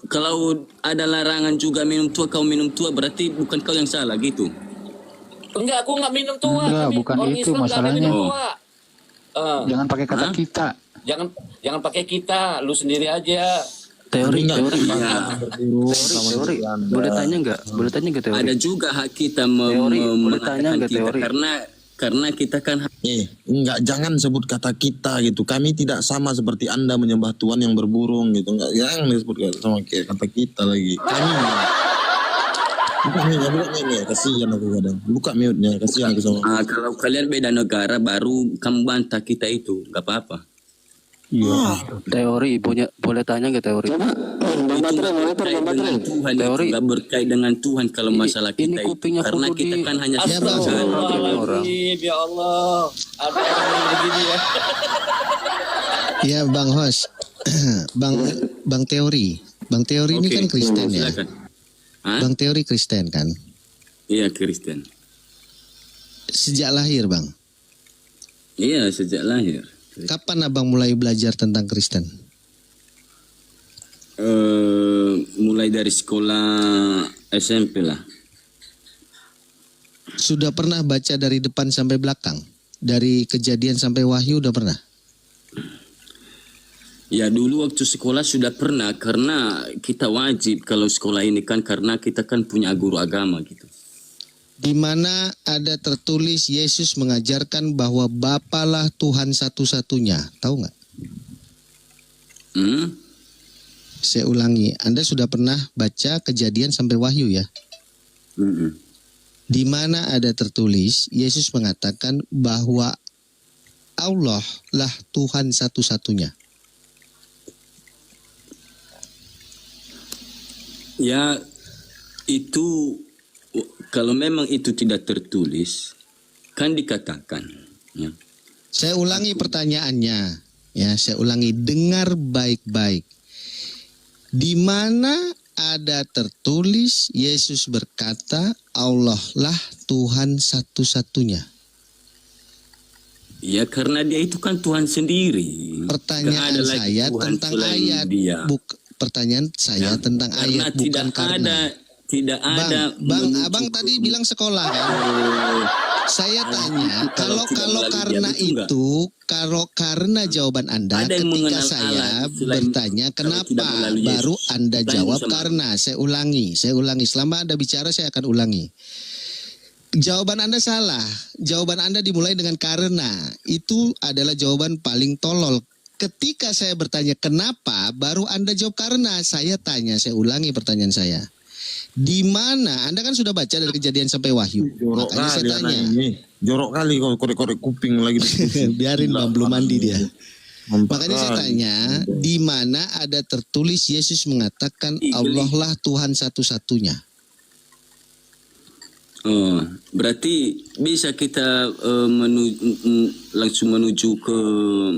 kalau ada larangan juga minum tua, kau minum tua berarti bukan kau yang salah gitu. Enggak, aku nggak minum tua. Enggak, Tapi bukan orang itu Islam nggak ada masalahnya. minum tua. Jangan pakai kata kita. Jangan pakai kita. Lu sendiri aja. Teori. Teori. Boleh tanya nggak teori? Ada juga hak kita Teori, boleh tanya mengatakan nggak kita teori? karena kita kan Enggak, jangan sebut kata kita gitu. Kami tidak sama seperti Anda menyembah Tuhan yang berburung gitu. Enggak, jangan disebut sama kata kita lagi. Kami buka mute-nya, kasihan aku kadang. Buka mute-nya, kasihan aku sama. kalau kalian beda negara baru kamu bantah kita itu, nggak apa-apa. Teori, boleh tanya nggak teori? Coba, Bang Patri, monitor Berkait Bang Patri. dengan Tuhan Teori. itu nggak berkait dengan Tuhan kalau masalah Ini kita itu. kupingnya Karena kudu kita di- kan hanya Ya, Bang. Astagfirullahaladzim, ya Allah. Ada orang begini ya. Ya Bang Hos, Bang Teori. Bang Teori ini Oke, kan Kristen ya. silakan. Hah? Bang Teori Kristen kan. Iya, Kristen. Sejak lahir Bang. Iya, sejak lahir. Kapan Abang mulai belajar tentang Kristen? Mulai dari sekolah SMP lah. Sudah pernah baca dari depan sampai belakang? Dari Kejadian sampai Wahyu udah pernah? Ya dulu waktu sekolah sudah pernah, karena kita wajib kalau sekolah ini kan, karena kita kan punya guru agama gitu. Di mana ada tertulis Yesus mengajarkan bahwa Bapalah Tuhan satu-satunya. Tahu nggak? saya ulangi. Anda sudah pernah baca Kejadian sampai Wahyu ya? Di mana ada tertulis Yesus mengatakan bahwa Allah lah Tuhan satu-satunya. Ya, itu kalau memang itu tidak tertulis, kan dikatakan. Ya. Saya ulangi pertanyaannya. Ya, saya ulangi. Dengar baik-baik. Di mana ada tertulis Yesus berkata Allah lah Tuhan satu-satunya. Ya, karena dia itu kan Tuhan sendiri. Pertanyaan saya tentang ayat. Pertanyaan saya tentang ayat, bukan karena. Tidak ada. Abang tadi bilang sekolah kan? Saya tanya, kalau karena jawaban Anda ketika saya bertanya kenapa, baru Anda jawab karena. Saya ulangi. Selama Anda bicara saya akan ulangi. Jawaban Anda salah. Jawaban Anda dimulai dengan karena. Itu adalah jawaban paling tolol. Ketika saya bertanya kenapa, baru Anda jawab karena. Saya tanya, saya ulangi pertanyaan saya. Di mana? Anda kan sudah baca dari Kejadian sampai Wahyu. Makanya saya tanya. Jorok kali kalau korek-korek kuping lagi. Biarin Bang, belum mandi dia. Makanya saya tanya, di mana ada tertulis Yesus mengatakan Allah lah Tuhan satu-satunya. Oh, berarti bisa kita langsung menuju ke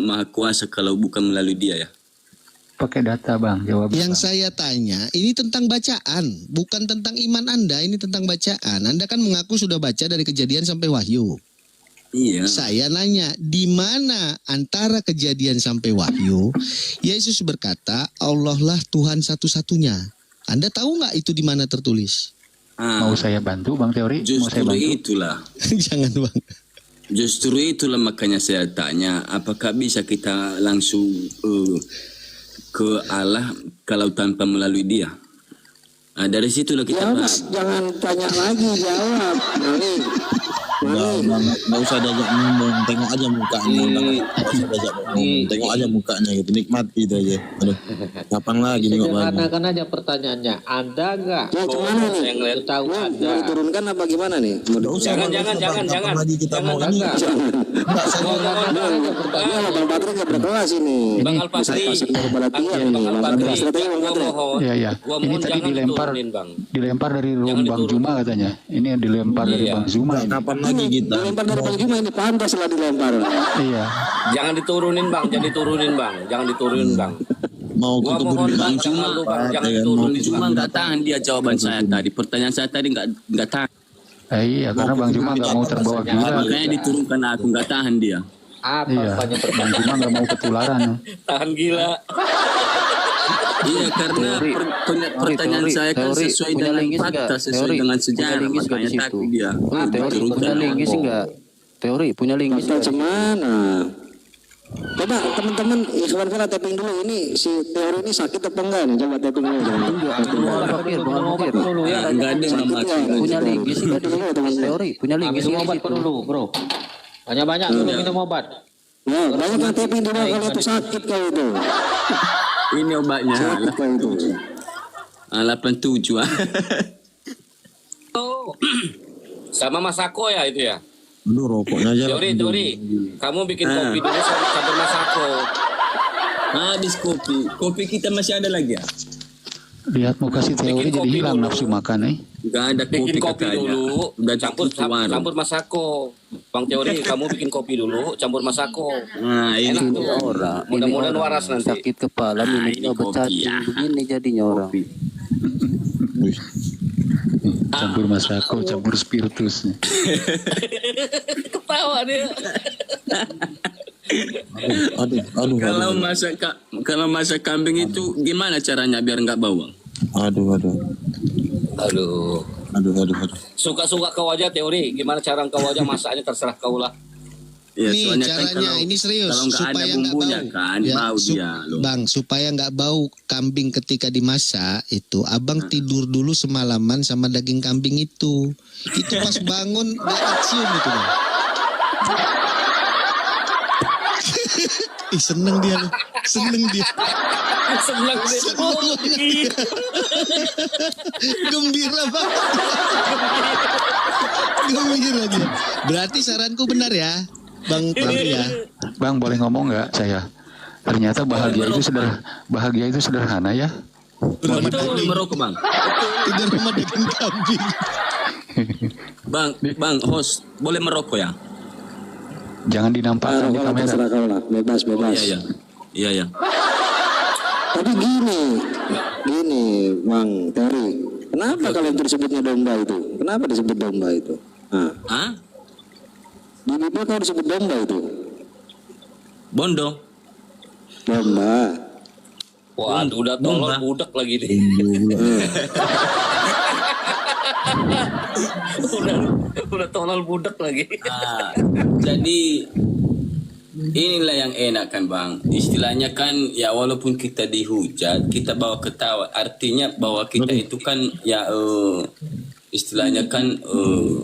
Maha Kuasa kalau bukan melalui dia ya? Pakai data Bang, jawab. Yang saya tanya, ini tentang bacaan, bukan tentang iman Anda, ini tentang bacaan. Anda kan mengaku sudah baca dari Kejadian sampai Wahyu. Iya. Saya nanya, di mana antara Kejadian sampai Wahyu, Yesus berkata, Allah lah Tuhan satu-satunya. Anda tahu nggak itu di mana tertulis? Mau saya bantu Bang Teori? Justru itulah. Jangan Bang. Justru itulah makanya saya tanya, apakah bisa kita langsung ke Allah kalau tanpa melalui dia? Nah, dari situlah kita bahas. Jangan tanya lagi, jawab. Nggak usah diajak ngomong, tengok aja mukanya. Nggak usah diajak ngomong, tengok aja mukanya gitu, nikmati itu aja. Aduh, kapan lagi nengok lagi? Sederhanakan aja pertanyaannya, ada nggak? Ya gimana nih? Yang tahu ada. Mau diturunkan apa gimana nih? Jangan. Lagi kita mau ini. Nggak Pertanyaan Bang Patri nggak berkelas ini. Bang Alpasri, Iya. Ini tadi dilempar dari room Bang Juma katanya. Ini dilempar dari Bang Juma. Kapan lagi kita? Dilempar dari Bang Juma ini pantas lah dilempar. Iya. Jangan diturunin Bang. Jangan diturunin Bang. Mau ke kebun Bang Cuma jangan diturunin. Cuma nggak tahan dia jawaban saya tadi. Pertanyaan saya tadi nggak tahan. Iya, karena Bang Juma nggak mau terbawa gila. Makanya diturunkan aku nggak tahan dia. Iya, Bang Juma nggak mau ketularan. Tahan gila. Iya, karena pertanyaan saya kan sesuai dengan fakta, sesuai dengan sejarah, makanya takut dia. Teori punya linggis enggak? Teori punya linggis Macam mana? Coba teman-teman ikhwan-ikhwan tapping dulu, ini si Teori ini sakit apa enggak nih? Coba tapping dulu. Enggak ada nama. Punya linggis enggak dulu Teori? Punya linggis Minum obat dulu, Bro. Banyak-banyak dulu minum obat. Ya, banyak yang tapping dulu kalau itu sakit kau itu. Ini obatnya. 87. Sama Masako ya itu ya? Aduh, rokoknya aja. Teori. Kamu bikin kopi dulu campur Masako. Habis kopi. Kopi kita masih ada lagi ya? Lihat muka si Teori jadi hilang nafsu makan Enggak ada Bikin kopi katanya. dulu, Udah campur Masako. Bang Teori, kamu bikin kopi dulu, campur Masako. Nah, ini Enak tuh. orang. Mudah-mudahan waras nanti. Sakit kepala minumnya bercacing begini jadinya orang. campur masako, campur spiritus. Ketawa dia. Kalau masak kambing itu gimana caranya biar nggak bawang? Aduh. Suka-suka kau aja Teori. Gimana cara kau aja masaknya terserah kau lah. Ya, Nih caranya kan ini serius kalau nggak ada supaya nggak bumbunya bau. kan Ya, bau dia loh. Bang, supaya nggak bau kambing ketika dimasak itu, abang tidur dulu semalaman sama daging kambing itu. Itu pas bangun nggak cium itu bang. Ih, seneng dia loh. Seneng dia. Senang deh. Oh, iya. Gembira banget. Gembira dia. Berarti saranku benar ya, Bang Teori ya. Bang, boleh ngomong nggak saya? Ternyata bahagia itu sederhana ya. Betul, merokok bang. Tidak rumah dengan kambing. Bang, host, boleh merokok ya? Jangan dinampakkan di kamera. Terserah kau lah, bebas. Iya. Tapi gini, Bang Teori. Kenapa kalau disebutnya domba itu? Kenapa disebut domba itu? Nah, Hah? di Bibel kau disebut domba itu. Bondo. Domba. Wah, udah tolol budak lagi nih. udah tolol budak lagi. Jadi inilah yang enak kan bang. Istilahnya kan ya walaupun kita dihujat, kita bawa ketawa. Artinya bahwa kita itu kan ya istilahnya kan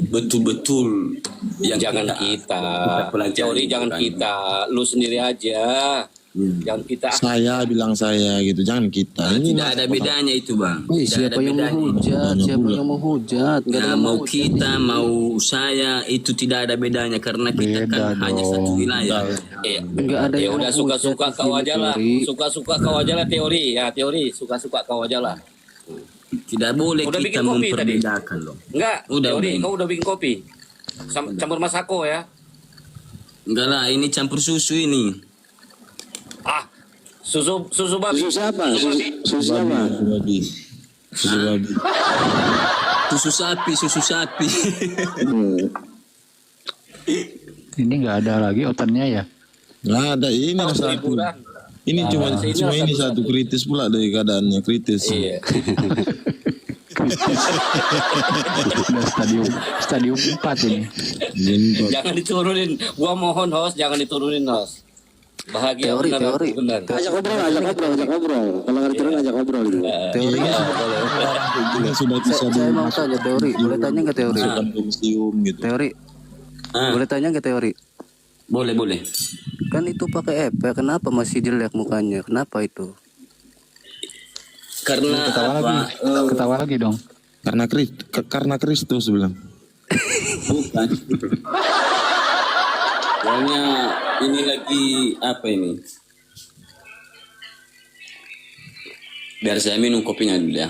betul-betul yang Jangan kita pelajari. Teori jangan kan. kita, lu sendiri aja. Jangan kita. Saya bilang saya gitu, jangan kita. Ini Tidak ada bedanya itu bang. Wih, Tidak ada siapa yang bedanya. menghujat? Siapa yang menghujat? Nggak ada Nah, yang mau menghujat. kita, mau saya, itu tidak ada bedanya karena kita kan Beda hanya dong. satu wilayah. Nggak ada Ya yang udah menghujat suka-suka di kau sini, aja lah. Teori. Suka-suka kau aja lah teori. Ya teori suka-suka kau aja lah. Tidak boleh Udah kita bikin kopi tadi? memperbedakan loh. Enggak, Udah, teori udah. kau udah bikin kopi. Campur masako ya. Enggak lah, ini campur susu ini. Ah, susu babi. Susu siapa? Susu siapa? Susu sapi. Ini nggak ada lagi otennya ya. Nggak ada, ini Tahu satu. hiburan. Ini cuma ini satu-satu. satu kritis pula dari keadaannya kritis. Iya. Udah stadium 4 ini. Jangan diturunin. Gua mohon host, jangan diturunin host. Bahagia Teori. benar. Ajak ngobrol. Kalau nggak diterang ajak ngobrol gitu. Teori. Kita sudah bisa Saya mau tanya teori. Boleh tanya nggak teori? dimasukkan ke museum gitu. Teori. Boleh tanya nggak teori? Boleh. Kan itu pakai EP, kenapa masih jelek mukanya? Kenapa itu? Karena Ketawa lagi dong. Karena Kristus bilang. bukan. Soalnya ini lagi apa ini? Biar saya minum kopinya dulu ya.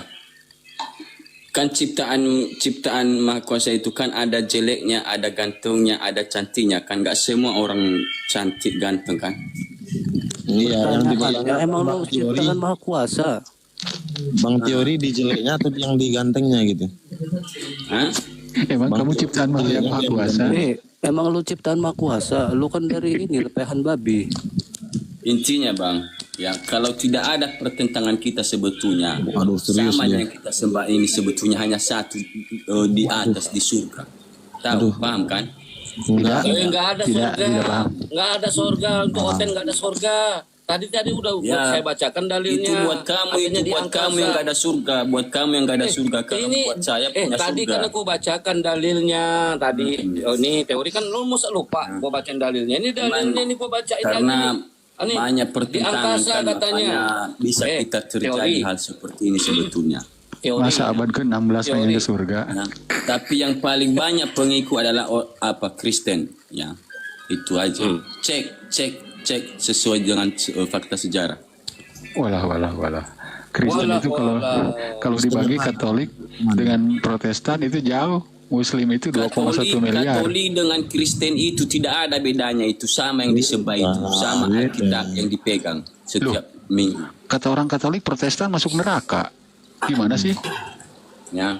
Kan ciptaan Maha Kuasa itu kan ada jeleknya, ada gantungnya, ada cantiknya kan. Gak semua orang cantik ganteng kan. Iya, yang Ya, emang lu ciptaan Maha Kuasa. Bang Teori di jeleknya atau yang di gantengnya gitu. Hah? Emang kamu ciptaan Maha Kuasa? Emang lu ciptaan Maha Kuasa. Lu kan dari ini lepehan babi. Intinya bang, ya kalau tidak ada pertentangan kita sebetulnya, Aduh, serius sama ya. yang kita sembah ini sebetulnya hanya satu di atas di surga. Tahu, paham kan? Tidak. Enggak ada Tidak surga. paham. Enggak ada surga untuk Oten, enggak ada surga. Tadi udah Ya, saya bacakan dalilnya. Itu buat kamu, Artinya itu di buat angkasa. kamu yang gak ada surga, buat kamu yang gak ada surga. Kalau Ini buat saya punya tadi surga. kan aku bacakan dalilnya tadi. Oh, ini teori kan lu masa lupa gua bacain dalilnya. Ini dalilnya ini gua bacain Karena lagi. Ini banyak di pertentangan angkasa kan, katanya. makanya bisa kita terjadi teori. hal seperti ini sebetulnya. Teori. Masa abad ke-16 pengen ke surga? Nah, tapi yang paling banyak pengikut adalah Kristen, ya itu aja. Cek sesuai dengan fakta sejarah. Walah. Kristen Walah, itu kalau dibagi Katolik dengan Protestan itu jauh. Muslim itu 2,1 miliar. Katolik dengan Kristen itu tidak ada bedanya, itu sama yang disembah itu, sama Alkitab yang dipegang setiap minggu. Kata orang Katolik Protestan masuk neraka. Gimana sih? Ya,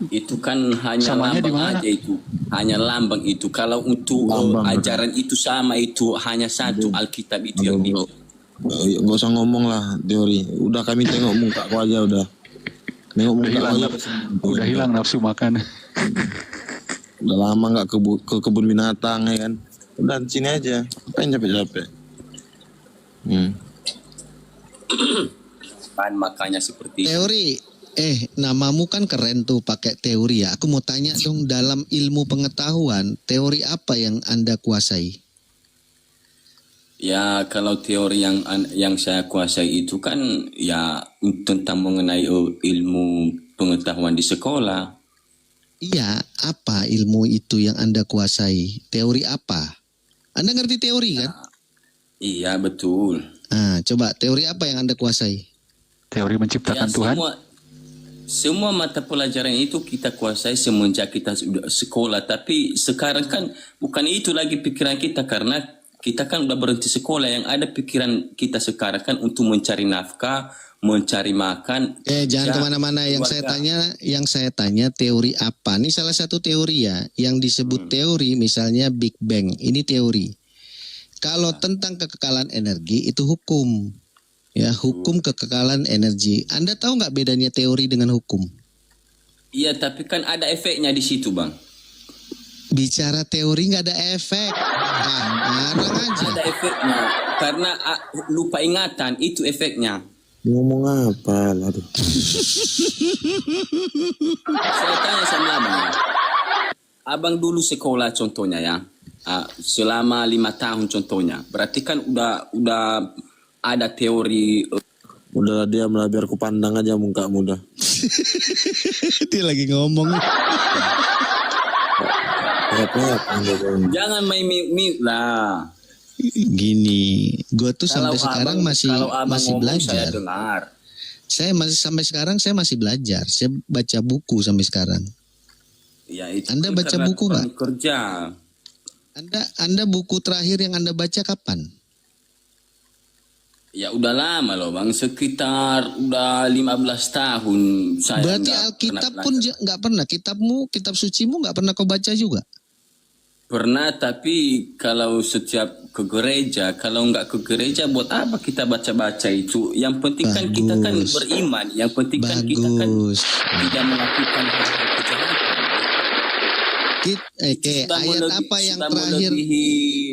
itu kan hanya Samanya di lambang mana? aja itu, hanya lambang itu. Kalau untuk ajaran itu sama, itu hanya satu Alkitab itu yang di. Nggak usah ngomong lah Teori. Udah kami tengok muka kau aja udah. Tengok muka kau aja. Udah hilang nafsu makan. Udah lama nggak ke kebun binatang ya kan. Udah di sini aja. Ngapain capek-capek. Kan makanya seperti itu. Teori, namamu kan keren tuh pakai teori ya. Aku mau tanya dong, dalam ilmu pengetahuan, teori apa yang Anda kuasai? Ya, kalau teori yang saya kuasai itu kan ya tentang mengenai ilmu pengetahuan di sekolah. Iya, apa ilmu itu yang Anda kuasai? Teori apa? Anda ngerti teori kan? Iya, betul. Nah, coba teori apa yang Anda kuasai? Teori menciptakan Tuhan. Semua mata pelajaran itu kita kuasai semenjak kita sudah sekolah. Tapi sekarang kan bukan itu lagi pikiran kita, karena kita kan udah berhenti sekolah. Yang ada pikiran kita sekarang kan untuk mencari nafkah, mencari makan. Jangan kemana-mana. Yang saya tanya teori apa? Ini salah satu teori ya, yang disebut teori, misalnya Big Bang. Ini teori. Kalau tentang kekekalan energi itu hukum, ya hukum kekekalan energi. Anda tahu nggak bedanya teori dengan hukum? Iya, tapi kan ada efeknya di situ, Bang. Bicara teori nggak ada efek. Ngarang aja. Ada efeknya, karena lupa ingatan itu efeknya. Ngomong apa? Aduh. Saya tanya sama abang. Abang dulu sekolah contohnya ya, selama 5 tahun contohnya. Berarti kan udah ada teori. Udahlah diam lah, biar ku pandang aja muka muda. Dia lagi ngomong. Jangan main mute lah. Gini, gue tuh Kalau sampai sekarang masih ngomong, belajar. Saya dengar. Sampai sekarang saya masih belajar. Saya baca buku sampai sekarang. Ya, itu Anda kan baca karena buku nggak? Kerja. Anda buku terakhir yang Anda baca kapan? Ya udah lama loh Bang, sekitar udah 15 tahun saya. Berarti Alkitab pun nggak pernah. Kitab sucimu nggak pernah kau baca juga? Pernah, tapi kalau setiap ke gereja, kalau nggak ke gereja buat apa kita baca-baca itu? Yang penting kan kita kan beriman, yang penting kan kita kan tidak melakukan hal-hal kejahatan. Ayat apa yang terakhir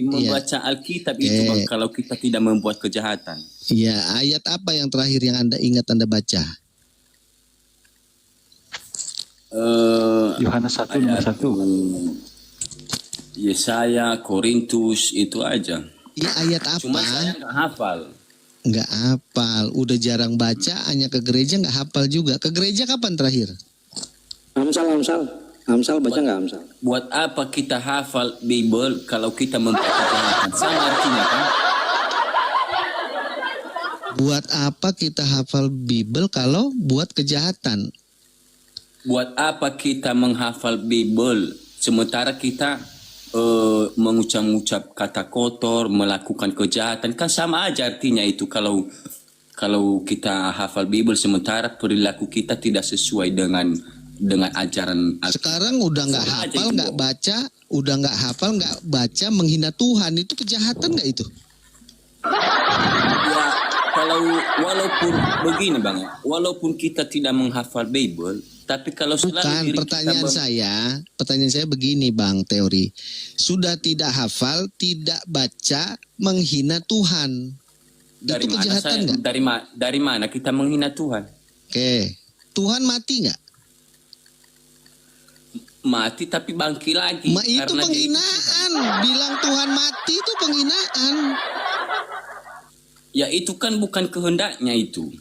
membaca Alkitab itu Bang, kalau kita tidak membuat kejahatan? Ya, ayat apa yang terakhir yang Anda ingat Anda baca? Yohanes 1 nomor 1. Yesaya, Korintus, itu aja. Ya, ayat apa? Cuma saya nggak hafal. Nggak hafal, udah jarang baca, hanya ke gereja nggak hafal juga. Ke gereja kapan terakhir? Amsal baca nggak Amsal? Buat apa kita hafal Bible kalau kita membuat kejahatan? Sama artinya kan? Buat apa kita hafal Bible kalau buat kejahatan? Buat apa kita menghafal Bible sementara kita mengucap-ucap kata kotor, melakukan kejahatan? Kan sama aja artinya itu kalau kita hafal Bible sementara perilaku kita tidak sesuai dengan ajaran. Sekarang udah nggak hafal, nggak baca, udah nggak hafal, nggak baca, menghina Tuhan, itu kejahatan nggak itu? Ya, walaupun begini Bang, walaupun kita tidak menghafal Bible, tapi kalau selalu pertanyaan saya begini Bang Teori, sudah tidak hafal, tidak baca, menghina Tuhan, itu kejahatan nggak? Dari mana kita menghina Tuhan? Oke, Tuhan mati nggak? Mati tapi bangkit lagi. Itu penghinaan. Bilang Tuhan mati itu penghinaan. Ya itu kan bukan kehendaknya itu.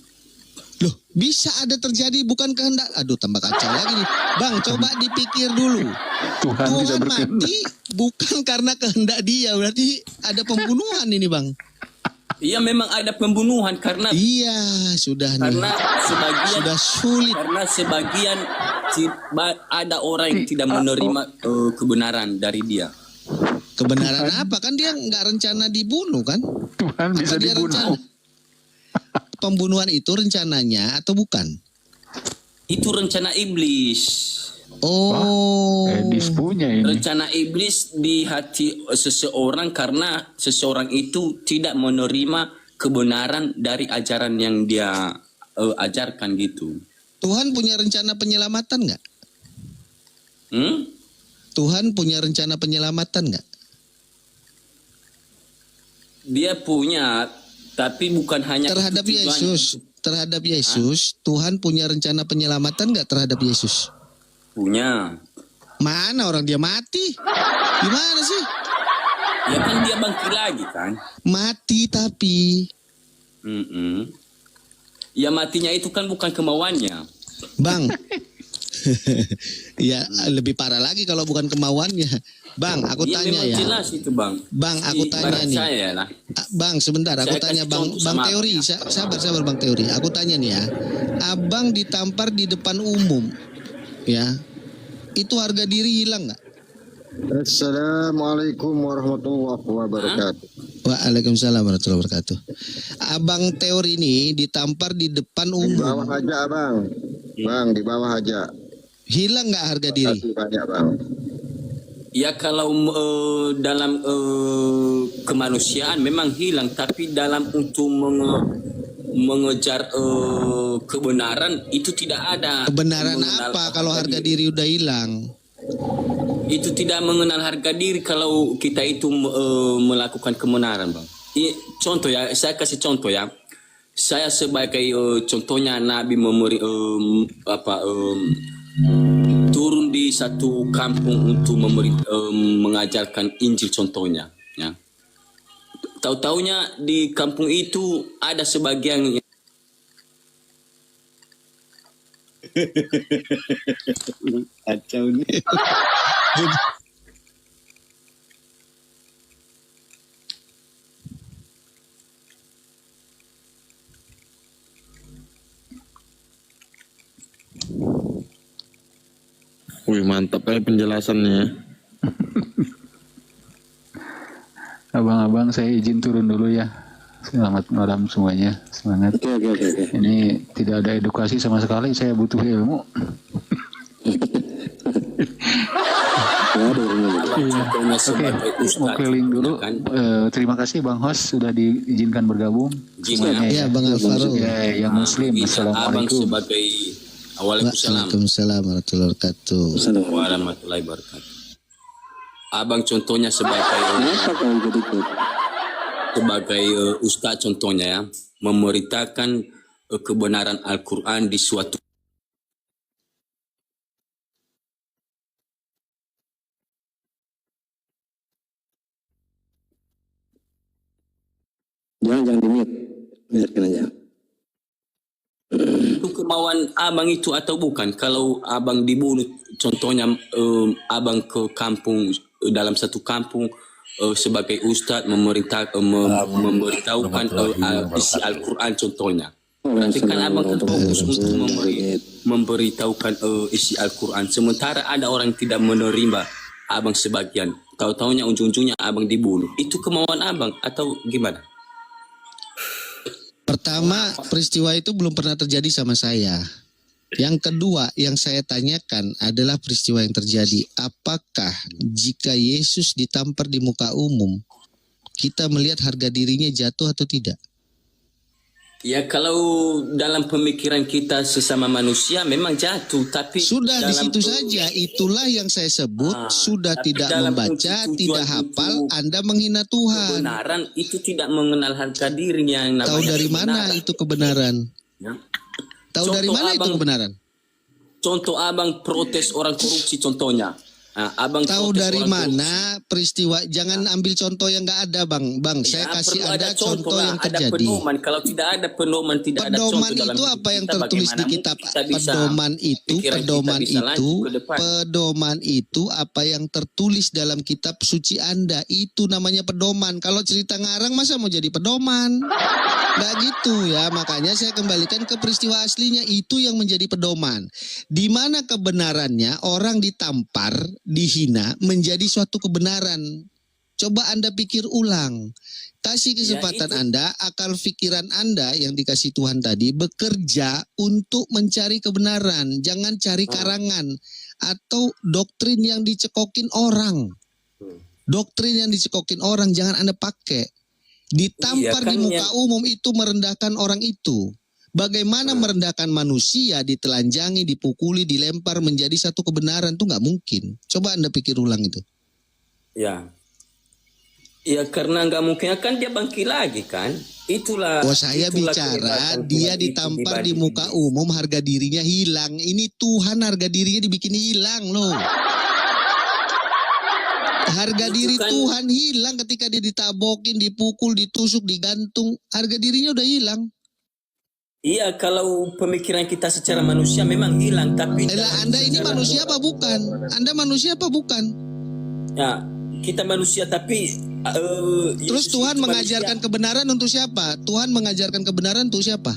Loh, bisa ada terjadi bukan kehendak. Aduh, tambah kacau lagi nih. Bang, coba dipikir dulu. Tuhan mati bukan karena kehendak dia. Berarti ada pembunuhan ini Bang. Iya, memang ada pembunuhan karena sudah sebagian sulit. Karena sebagian ada orang yang tidak menerima kebenaran dari dia. Kebenaran apa? Kan dia nggak rencana dibunuh kan? Tuhan bisa dibunuh. Pembunuhan itu rencananya atau bukan? Itu rencana iblis. Iblis punya ini. Rencana iblis di hati seseorang karena seseorang itu tidak menerima kebenaran dari ajaran yang dia ajarkan gitu. Tuhan punya rencana penyelamatan nggak? Tuhan punya rencana penyelamatan nggak? Dia punya, tapi bukan hanya terhadap Yesus. Terhadap Yesus, Tuhan punya rencana penyelamatan nggak terhadap Yesus? Punya. Mana orang dia mati? Gimana sih? Ya kan dia bangkit lagi kan. Mati tapi. Ya matinya itu kan bukan kemauannya. Bang. Ya lebih parah lagi kalau bukan kemauannya. Bang, aku Ya, tanya memang ya. jelas itu bang. Bang, aku tanya Ibarat nih. saya lah. Bang, sebentar, aku Saya tanya kasih Bang contoh Bang sama Teori. Sabar Bang Teori. Aku tanya nih ya. Abang ditampar di depan umum. Ya. Itu harga diri hilang nggak? Assalamualaikum warahmatullahi wabarakatuh. Waalaikumsalam warahmatullahi wabarakatuh. Abang Teori ini ditampar di depan Di bawah umum. aja bang. Bang, di bawah aja. Hilang nggak harga diri? Terima kasih banyak bang. Ya kalau dalam kemanusiaan memang hilang, tapi dalam untuk mengejar kebenaran itu tidak ada. Kebenaran apa kalau harga diri udah hilang? Itu tidak mengenal harga diri kalau kita itu melakukan kebenaran, bang. Contoh ya, saya kasih contoh ya. Saya sebagai contohnya Nabi turun di satu kampung untuk mengajarkan Injil contohnya. Ya. Tahu-taunya di kampung itu ada sebagian kacau nih. Wih, mantap kali penjelasannya. Abang-abang, saya izin turun dulu ya. Selamat malam semuanya. Semangat. Oke. Ini tidak ada edukasi sama sekali. Saya butuh ilmu. Oke, mau keliling dulu. Terima kasih Bang Hos sudah diizinkan bergabung. Ya, Bang Alvaro. Yang Muslim. Abang Assalamualaikum. sebagai Waalaikumsalam warahmatullahi wabarakatuh. warahmatullahi wabarakatuh. Abang contohnya sebagai ustaz contohnya ya, memberitakan kebenaran Al-Quran di suatu Jangan di-mute. Biarkan aja. itu kemauan abang itu atau bukan? Kalau abang dibunuh, contohnya abang ke kampung, dalam satu kampung sebagai ustadz memberitahukan isi Al-Quran contohnya. Nanti kan abang kan fokus untuk memberitahukan isi Al-Quran. Sementara ada orang yang tidak menerima abang sebagian. Tahu-taunya ujung-ujungnya abang dibunuh. Itu kemauan abang atau gimana? Pertama, peristiwa itu belum pernah terjadi sama saya. Yang kedua, yang saya tanyakan adalah peristiwa yang terjadi. Apakah jika Yesus ditampar di muka umum, kita melihat harga dirinya jatuh atau tidak? Ya kalau dalam pemikiran kita sesama manusia memang jatuh, tapi sudah di dalam situ saja. Itulah yang saya sebut sudah tidak membaca, tidak hafal, Anda menghina Tuhan. Kebenaran itu tidak mengenal harga dirinya. Yang tahu dari mana itu kebenaran? Ya. Tahu dari mana itu kebenaran? Contoh abang protes orang korupsi contohnya. Abang tahu dari mana peristiwa? Jangan ambil contoh yang nggak ada, bang. Saya kasih Anda contoh yang terjadi. Ada pedoman. Kalau tidak ada pedoman, tidak ada contoh dalam itu apa yang tertulis di kitab? Pedoman itu apa yang tertulis dalam kitab suci Anda. Itu namanya pedoman. Kalau cerita ngarang masa mau jadi pedoman? Nggak gitu ya. Makanya saya kembalikan ke peristiwa aslinya. Itu yang menjadi pedoman. Di mana kebenarannya orang ditampar, dihina menjadi suatu kebenaran. Coba Anda pikir ulang. Kasih kesempatan Anda, akal pikiran Anda yang dikasih Tuhan tadi bekerja untuk mencari kebenaran. Jangan cari karangan atau doktrin yang dicekokin orang. Doktrin yang dicekokin orang jangan Anda pakai. Ditampar di muka umum itu merendahkan orang itu. Bagaimana merendahkan manusia, ditelanjangi, dipukuli, dilempar menjadi satu kebenaran itu nggak mungkin. Coba Anda pikir ulang itu. Ya, karena nggak mungkin kan dia bangkit lagi kan. Itulah. Saya bicara dia ditampar di muka umum, harga dirinya hilang. Ini Tuhan harga dirinya dibikin hilang loh. Harga diri kan- Tuhan hilang ketika dia ditabokin, dipukul, ditusuk, digantung. Harga dirinya udah hilang. Iya, kalau pemikiran kita secara manusia memang hilang, tapi Anda ini manusia apa bukan? Anda manusia apa bukan? ya, kita manusia tapi Terus Yesus Tuhan itu mengajarkan manusia. kebenaran untuk siapa? Tuhan mengajarkan kebenaran untuk siapa?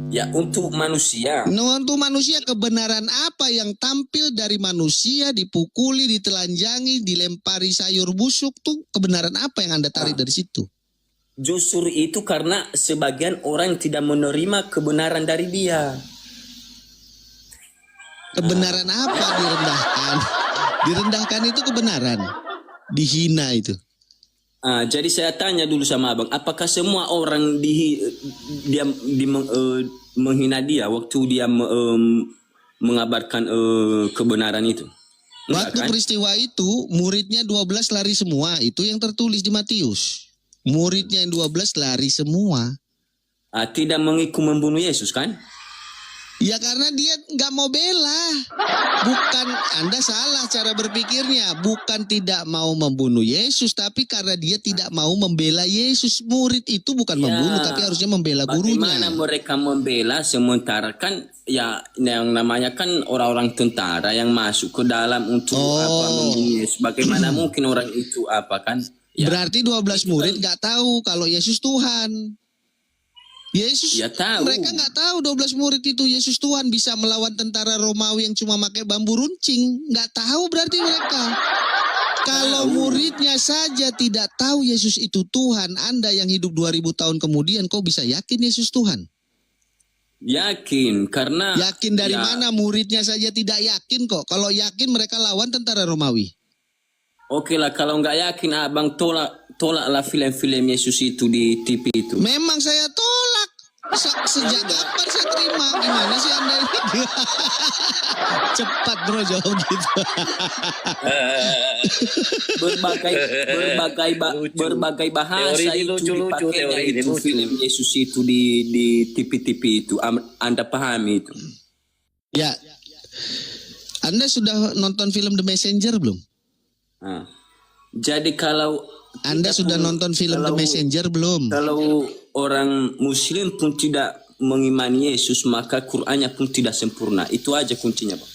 Ya, untuk manusia. Nah, untuk manusia, kebenaran apa yang tampil dari manusia, dipukuli, ditelanjangi, dilempari sayur busuk tuh kebenaran apa yang Anda tarik dari situ? Justru itu karena sebagian orang tidak menerima kebenaran dari dia. Kebenaran apa direndahkan? Direndahkan itu kebenaran. Dihina itu. Jadi saya tanya dulu sama abang, apakah semua orang menghina dia waktu dia mengabarkan kebenaran itu? Enggak, Waktu kan? peristiwa itu, muridnya 12 lari semua. Itu yang tertulis di Matius. Muridnya yang 12 lari semua. Tidak mengikut membunuh Yesus kan? Ya karena dia nggak mau bela. Bukan, Anda salah cara berpikirnya. Bukan tidak mau membunuh Yesus, tapi karena dia tidak mau membela Yesus. Murid itu bukan membunuh, tapi harusnya membela Bagaimana gurunya. mereka membela sementara kan ya yang namanya kan orang-orang tentara yang masuk ke dalam untuk membunuh Yesus. Bagaimana mungkin orang itu apa kan? Ya. Berarti 12 murid nggak tahu kalau Yesus Tuhan. Yesus, Ya tahu. mereka nggak tahu 12 murid itu Yesus Tuhan bisa melawan tentara Romawi yang cuma pakai bambu runcing. Nggak tahu berarti mereka. Kalau muridnya saja tidak tahu Yesus itu Tuhan, Anda yang hidup 2000 tahun kemudian kok bisa yakin Yesus Tuhan? Yakin karena Yakin dari mana? Muridnya saja tidak yakin kok. Kalau yakin mereka lawan tentara Romawi. Oke lah, kalau nggak yakin abang tolaklah film-film Yesus itu di TV itu. Memang saya tolak. Sejak kapan saya terima? Gimana sih Anda ini? Cepat bro jawab gitu. berbagai bahasa Teori ini itu lucu-lucu, dipakainya teori ini itu lucu. film Yesus itu di TV-TV itu. Anda pahami itu? Ya. Anda sudah nonton film The Messenger belum? Jadi kalau Anda sudah nonton film The Messenger belum? Kalau orang Muslim pun tidak mengimani Yesus, maka Qur'annya pun tidak sempurna. Itu aja kuncinya, Bang.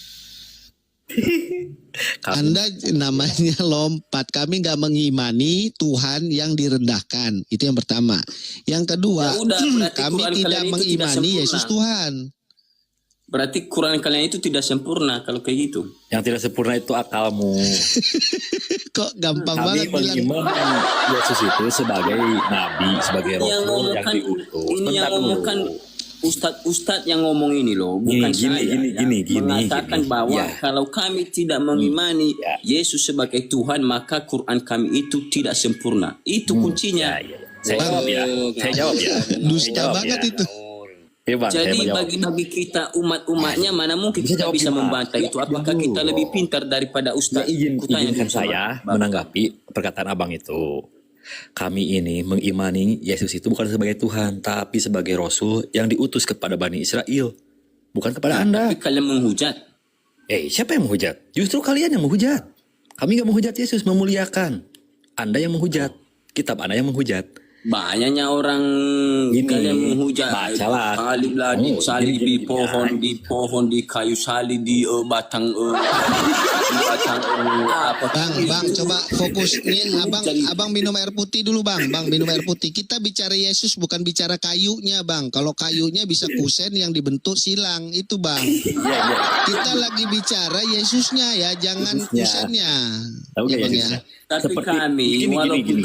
Anda namanya lompat. Kami nggak mengimani Tuhan yang direndahkan. Itu yang pertama. Yang kedua, Ya udah, berarti kami Quran tidak kalian itu tidak mengimani sempurna. Yesus Tuhan. Berarti Quran kalian itu tidak sempurna kalau kayak gitu. Yang tidak sempurna itu akalmu. Kok gampang Kami banget bilang. mengimani Yesus itu sebagai nabi, sebagai rasul yang diutus. Ini yang Bentar ngomong dulu. kan Ustadz yang ngomong ini loh, bukan saya. Mengatakan bahwa Ya. kalau kami tidak mengimani Yesus sebagai Tuhan, maka Quran kami itu tidak sempurna. Itu kuncinya. Saya jawab ya. Saya jawab ya. Dusta Saya jawab banget ya. itu. Iya, Bang, saya Jadi menjawab. bagi kita umat-umatnya mana mungkin kita jawab bisa gimana? membantah itu. Ya, Apakah dulu. kita lebih pintar daripada Ustadz? Izinkan saya menanggapi perkataan abang itu. Kami ini mengimani Yesus itu bukan sebagai Tuhan, tapi sebagai Rasul yang diutus kepada Bani Israel, bukan kepada Anda. Tapi kalian menghujat. Siapa yang menghujat? Justru kalian yang menghujat. Kami nggak menghujat Yesus, memuliakan. Anda yang menghujat. Kitab Anda yang menghujat. Banyaknya orang kalian menghujat. bacalah. Salib lah, salib di pohon, di kayu salib, di batang apa? Bang, coba fokus nih, abang minum air putih dulu bang, minum air putih. Kita bicara Yesus bukan bicara kayunya bang. Kalau kayunya bisa kusen yang dibentuk silang itu bang. Kita lagi bicara Yesusnya ya, jangan kusennya. Oke, Ya, bang, ya. Tapi Seperti kami, gini. walaupun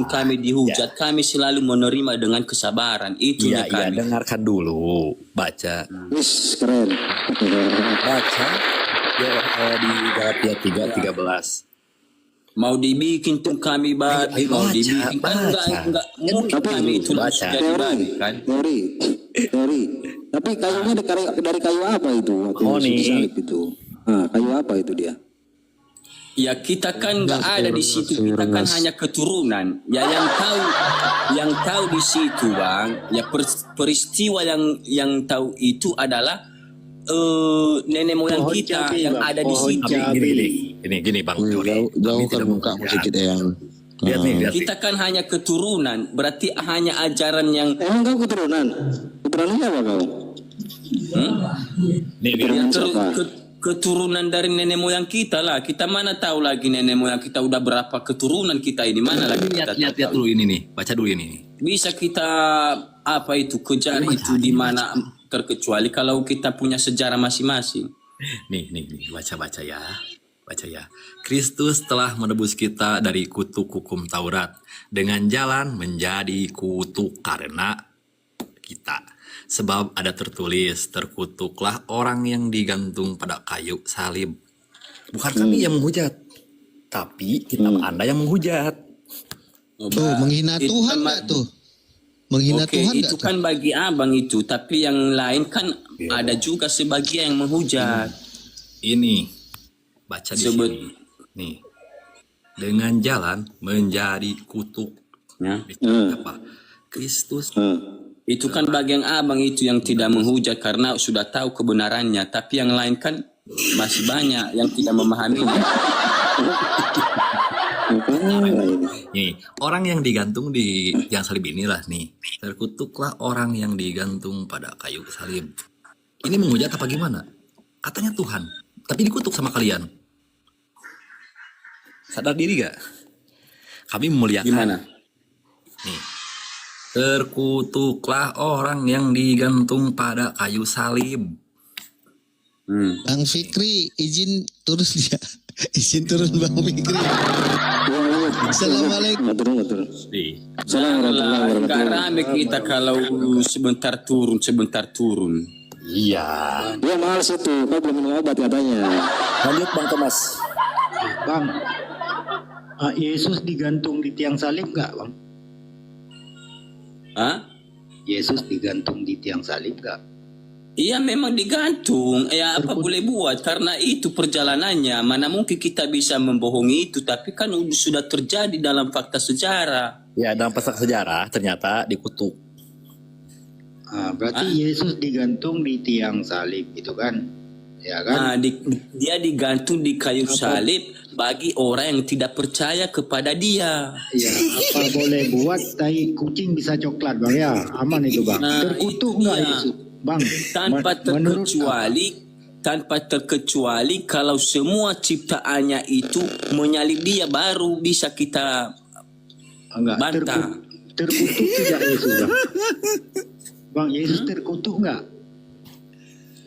kami dihujat, kami selalu menerima dengan kesabaran. Itu Iya, kami. dengarkan dulu. Baca. Wis, keren. Baca ya, di Galatia 3:13. Mau dibikin tuh kami babi, mau dibikin kan enggak mungkin kami itu baca. jadi babi kan. Teori. Tapi kayunya dari kayu apa itu? Waktu Mahoni. Yesus disalib itu. Kayu apa itu dia? Ya kita kan nggak ada di situ, kita kan hanya keturunan. Ya yang tahu di situ bang. Ya peristiwa yang tahu itu adalah nenek moyang kita yang ada di situ. Gini. ini gini Bang Teori. Jauhkan mukamu sedikit yang. Lihat nih, lihat nih. Kita kan hanya keturunan, berarti hanya ajaran yang Emang kau keturunan? Keturunannya apa kau? Nih, Keturunan siapa? keturunan dari nenek moyang kita lah. Kita mana tahu lagi nenek moyang kita udah berapa keturunan kita ini, mana lagi kita lihat tahu. dulu ini nih, baca dulu ini nih. Bisa kita apa itu kejar itu di mana, terkecuali kalau kita punya sejarah masing-masing. Nih, baca ya. Kristus telah menebus kita dari kutuk hukum Taurat dengan jalan menjadi kutuk karena kita. Sebab ada tertulis, terkutuklah orang yang digantung pada kayu salib. Bukan kami yang menghujat, tapi kitab Anda yang menghujat. Tuh, menghina Tuhan nggak tuh? Menghina Oke, Tuhan nggak itu tuh? kan bagi abang itu, tapi yang lain kan ada juga sebagian yang menghujat. Ini baca di sini. Nih. Dengan jalan menjadi kutuk. Ya. Apa? Kristus. Itu kan bagian abang itu yang tidak menghujat karena sudah tahu kebenarannya, tapi yang lain kan masih banyak yang tidak memahaminya. Nih, orang yang digantung di yang salib inilah nih. Terkutuklah orang yang digantung pada kayu salib. Ini menghujat apa gimana? Katanya Tuhan, tapi dikutuk sama kalian. Sadar diri gak? Kami memuliakan. Gimana? Nih. Terkutuklah orang yang digantung pada kayu salib. Bang Fikri, izin turun dia. Izin turun Bang Fikri. Assalamualaikum. Enggak rame kita kalau sebentar turun. Iya. Dia males itu, kau belum minum obat katanya. Lanjut Bang Thomas. Bang, Yesus digantung di tiang salib nggak, Bang? Hah? Yesus digantung di tiang salib nggak? Iya memang digantung. Ya apa boleh buat karena itu perjalanannya. Mana mungkin kita bisa membohongi itu, tapi kan sudah terjadi dalam fakta sejarah. Ya dalam fakta sejarah ternyata dikutuk. Berarti Yesus digantung di tiang salib itu kan? Ya kan? Nah, dia digantung di kayu salib bagi orang yang tidak percaya kepada dia. Ya, apa boleh buat tai kucing bisa coklat, Bang ya? Aman itu, Bang. Nah, terkutuk nggak Yesus, Bang? Tanpa terkecuali kalau semua ciptaannya itu menyalib dia baru bisa kita bantah. Terkutuk tidak Yesus, Bang? Bang, Yesus terkutuk nggak?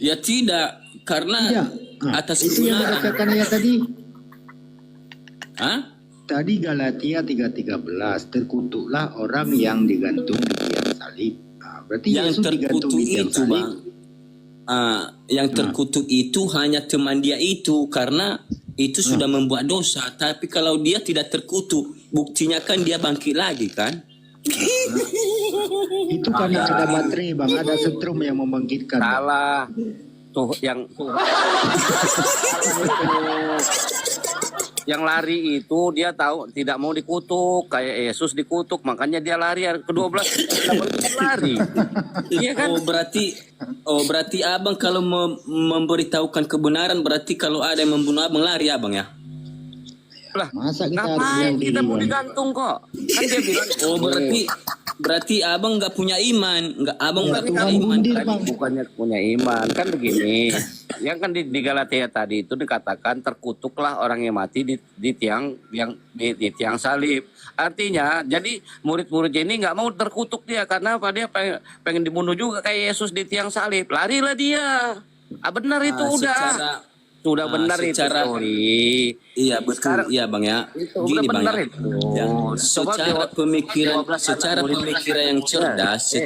Ya tidak, karena atas itu yang kebenaran. bacakan ya tadi. Hah? Tadi Galatia 3:13, terkutuklah orang yang digantung di tiang salib. Berarti yang Yesus digantung di tiang itu, salib. Bang. Yang terkutuk itu hanya teman dia itu karena itu sudah membuat dosa. Tapi kalau dia tidak terkutuk, buktinya kan dia bangkit lagi kan? Itu karena ada baterai, Bang, ada setrum yang membangkitkan. Salah. Tuh yang yang lari itu dia tahu tidak mau dikutuk, kayak Yesus dikutuk, makanya dia lari ke-12 lari. Iya kan? berarti abang kalau memberitahukan kebenaran berarti kalau ada yang membunuh abang lari abang ya? Lah, masa ngapain kita mau digantung kok? Kan dia bilang, berarti abang nggak punya iman, abang nggak punya iman. Tadi bukannya punya iman, kan begini. Yang kan di Galatia tadi itu dikatakan terkutuklah orang yang mati di tiang salib. Artinya, jadi murid-murid ini nggak mau terkutuk dia karena apa? Dia pengen dibunuh juga kayak Yesus di tiang salib. Larilah dia. Benar itu udah. Sudah benar secara, itu teori. Iya betul. Sekarang, iya bang ya. Itu Gini udah benar bang itu. ya. Secara pemikiran yang cerdas,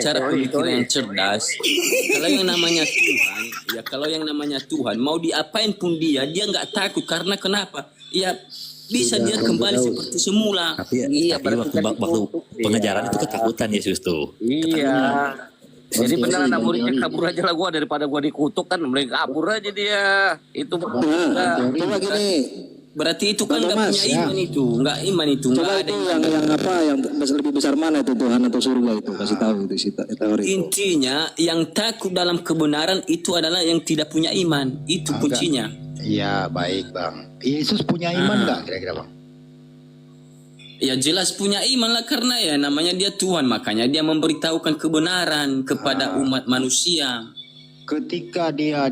kalau yang namanya Tuhan, mau diapain pun dia nggak takut karena kenapa? Ya bisa dia kembali seperti semula. Tapi waktu pengejaran itu ketakutan Yesus tuh. Iya. Jadi benar anak muridnya kabur aja lah gua daripada gua dikutuk kan, mereka kabur aja dia. Itu Coba gini. Berarti itu kan nggak punya iman itu, nggak iman itu. Coba itu yang lebih besar mana itu, Tuhan atau surga itu, kasih tahu itu si teori. Intinya yang takut dalam kebenaran itu adalah yang tidak punya iman, itu kuncinya. Iya, baik Bang. Yesus punya iman nggak kira-kira Bang? Ya jelas punya iman lah, karena ya namanya dia Tuhan, makanya dia memberitahukan kebenaran kepada umat manusia. Ketika dia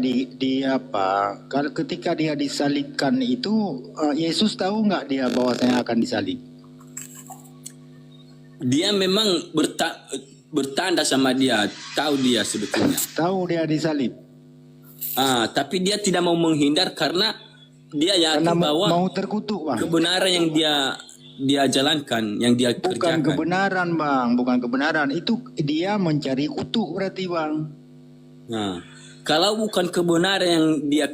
ketika dia disalibkan itu, Yesus tahu nggak dia bahwasanya akan disalib? Dia memang bertanda sama dia, tahu dia sebetulnya. Tahu dia disalib. Tapi dia tidak mau menghindar karena dia yakin bahwa mau terkutuk Bang. Kebenaran yang dia jalankan, yang dia kerjakan. Bukan kebenaran Bang, bukan kebenaran. Itu dia mencari kutuk berarti Bang. Nah, kalau bukan kebenaran yang dia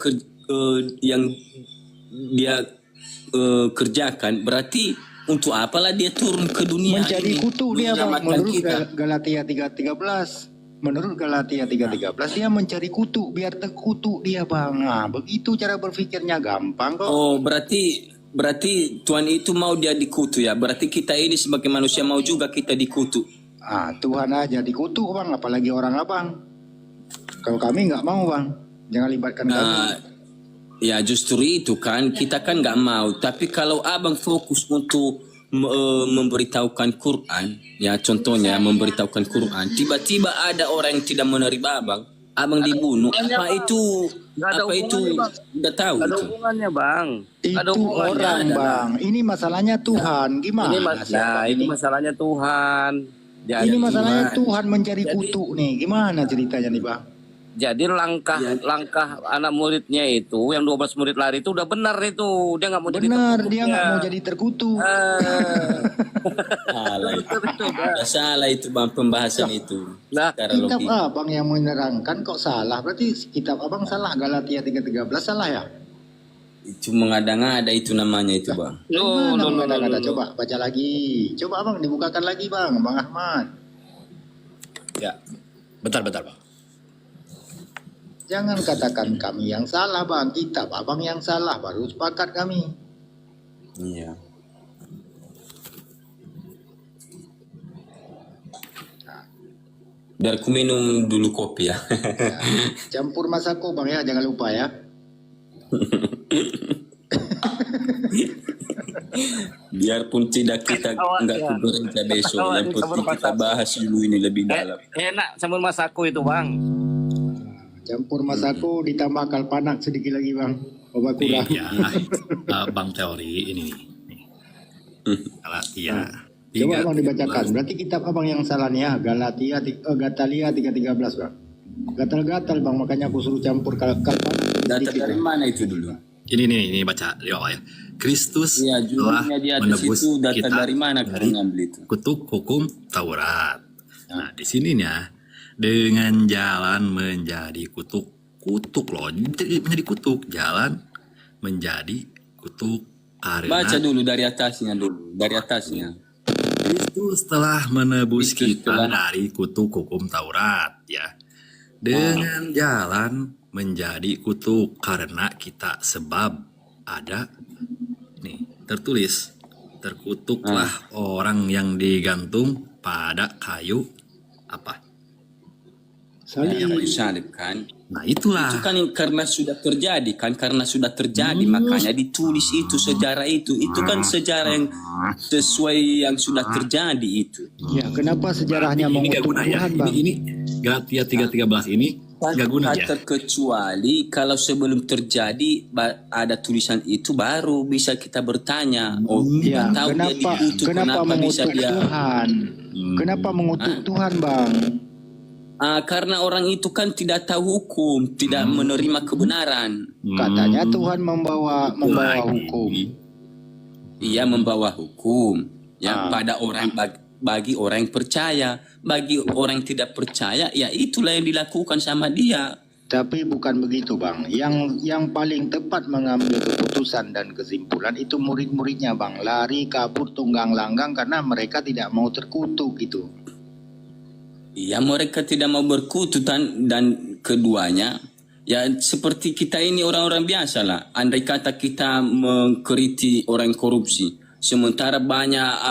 kerjakan, berarti untuk apalah dia turun ke dunia mencari ini, kutuk dia Bang. Menurut kita. Galatia 3:13. Menurut Galatia 3:13 dia mencari kutuk biar terkutuk dia Bang. Nah, begitu cara berpikirnya, gampang kok. Oh, berarti Tuhan itu mau dia dikutuk ya. Berarti kita ini sebagai manusia mau juga kita dikutuk. Tuhan aja dikutuk Bang, apalagi orang Abang. Kalau kami nggak mau Bang, jangan libatkan kami. Ya justru itu kan, kita kan nggak mau. Tapi kalau Abang fokus untuk memberitahukan Quran, ya contohnya memberitahukan Quran, tiba-tiba ada orang yang tidak menerima Abang dibunuh. Apa itu? Udah tahu. Ada hubungannya Bang. Itu orang Bang. Ini masalahnya Tuhan. Gimana? Ini masalahnya Tuhan. Ini masalahnya Tuhan mencari kutuk nih. Gimana ceritanya nih Bang? Jadi langkah anak muridnya itu, yang 12 murid lari itu udah benar itu. Dia nggak mau jadi terkutuk. Dia nggak mau jadi terkutuk. Salah itu Bang pembahasan itu. Nah, kitab Abang yang menerangkan kok salah. Berarti kitab Abang salah. Galatia 3:13 salah ya? Itu mengada-ngada itu namanya itu Bang. Mengada-ngada. Coba baca lagi. Coba Abang dibukakan lagi Bang Ahmad. Ya, bentar Bang. Jangan katakan kami yang salah Bang, kitab Abang yang salah, baru sepakat kami. Iya. Biar ku minum dulu kopi ya. Campur masako Bang ya, jangan lupa ya. Biarpun tidak kita nggak bekerja besok, yang penting kita bahas dulu ini lebih dalam. Enak campur masako itu Bang. Campur masako ditambah kalpanak sedikit lagi Bang. Obat kurang. Iya, Bang teori ini nih. Galatia. Coba Bang dibacakan. Berarti kitab Abang yang salah nih ya. Galatia 3:13 Bang. Gatal-gatal Bang, makanya aku suruh campur kalpanak. Data dari mana itu dulu? Ini baca di bawah ya. Kristus telah menebus kita dari mana dari kutuk hukum Taurat. Nah, di sininya dengan jalan menjadi kutuk loh, menjadi kutuk, jalan menjadi kutuk karena baca dulu dari atasnya Kristus telah menebus kita dari kutuk hukum Taurat ya, dengan jalan menjadi kutuk karena kita, sebab ada nih tertulis, terkutuklah orang yang digantung pada kayu apa? Yang disalib kan. Nah itulah. Itu kan karena sudah terjadi kan, makanya ditulis itu sejarah itu. Itu kan sejarah yang sesuai yang sudah terjadi itu. Ya, kenapa sejarahnya mengutuk Tuhan Bang? Ini Galatia 3:13 ini nggak guna ya. Terkecuali kalau sebelum terjadi ada tulisan itu baru bisa kita bertanya. Ya, tahu kenapa mengutuk Tuhan? Kenapa mengutuk Tuhan Bang? Karena orang itu kan tidak tahu hukum, tidak menerima kebenaran. Katanya Tuhan membawa hukum. Ia membawa hukum yang pada orang bagi orang yang percaya, bagi orang yang tidak percaya, ya itulah yang dilakukan sama dia. Tapi bukan begitu Bang. Yang paling tepat mengambil keputusan dan kesimpulan itu murid-muridnya Bang. Lari kabur tunggang langgang karena mereka tidak mau terkutuk gitu. Ya mereka tidak mau berkutu dan keduanya ya seperti kita ini orang-orang biasa lah. Andai kata kita mengkritik orang korupsi, sementara banyak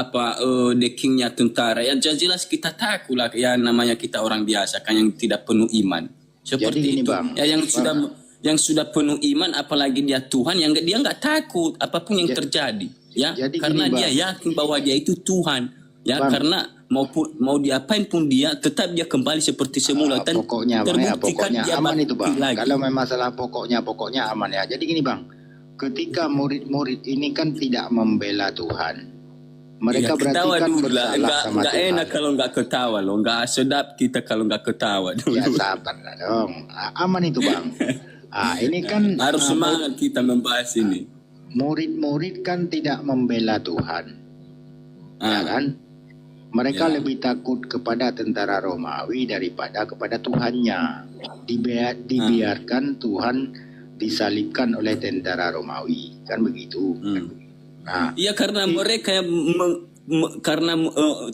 dekingnya tentara, ya jelas kita takut lah, ya namanya kita orang biasa kan yang tidak penuh iman. Seperti jadi itu. Bang, ya yang sudah yang sudah penuh iman, apalagi dia Tuhan, yang dia nggak takut apapun yang terjadi, ya, Jadi karena gini, dia Bang. yakin bahwa dia itu Tuhan, ya, Bang. karena mau diapain pun dia tetap dia kembali seperti semula dan Pokoknya Bang ya, terbuktikan pokoknya dia aman itu Bang. bangkit lagi. Kalau memang masalah pokoknya aman ya. Jadi gini Bang, ketika murid-murid ini kan tidak membela Tuhan, mereka Ya, berarti ketawa kan dulu lah. bersalah sama Nggak Tuhan. enak kalau nggak ketawa loh. Nggak sedap kita kalau nggak ketawa dulu. Ya sabar lah dong. Aman itu Bang. Ini kan Harus semangat kita membahas ini. murid-murid kan tidak membela Tuhan. Ya kan? Mereka lebih takut kepada tentara Romawi daripada kepada Tuhannya. Dibiarkan Tuhan disalibkan oleh tentara Romawi. Kan begitu. Nah, Iya, karena mereka yang karena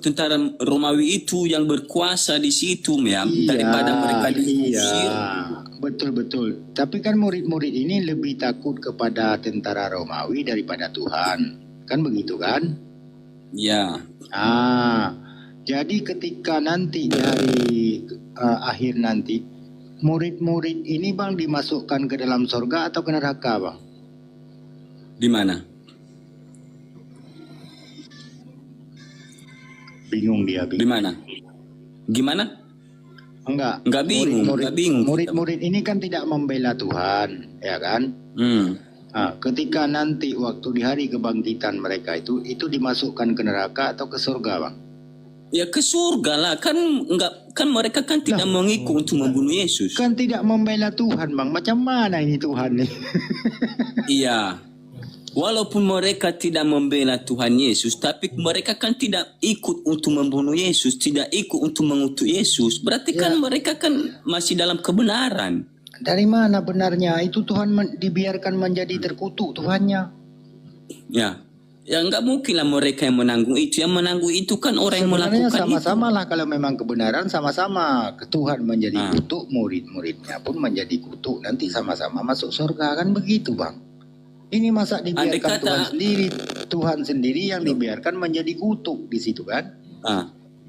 tentara Romawi itu yang berkuasa di situ, ya, daripada mereka diusir. Betul-betul. Tapi kan murid-murid ini lebih takut kepada tentara Romawi daripada Tuhan. Kan begitu kan? Ya. Jadi ketika nanti di hari akhir nanti, murid-murid ini Bang dimasukkan ke dalam surga atau ke neraka Bang? Di mana? Bingung dia. Di mana? Gimana? Enggak bingung. Murid-murid ini kan tidak membela Tuhan, ya kan? Ketika nanti waktu di hari kebangkitan mereka itu dimasukkan ke neraka atau ke surga Bang? Ya ke surga lah, kan mereka kan tidak mengikut untuk membunuh Yesus. Kan tidak membela Tuhan Bang, macam mana ini Tuhan nih? Iya. Walaupun mereka tidak membela Tuhan Yesus, tapi mereka kan tidak ikut untuk membunuh Yesus, tidak ikut untuk mengutuk Yesus. Berarti kan mereka kan masih dalam kebenaran. Dari mana benarnya? Itu Tuhan dibiarkan menjadi terkutuk Tuhannya. Ya nggak mungkin lah mereka yang menanggung itu. Yang menanggung itu kan orang yang Sebenarnya melakukan sama-sama lah kalau memang kebenaran sama-sama. Tuhan menjadi kutuk, murid-muridnya pun menjadi kutuk. Nanti sama-sama masuk surga, kan begitu Bang. Ini masa dibiarkan Tuhan sendiri yang dibiarkan menjadi kutuk di situ kan?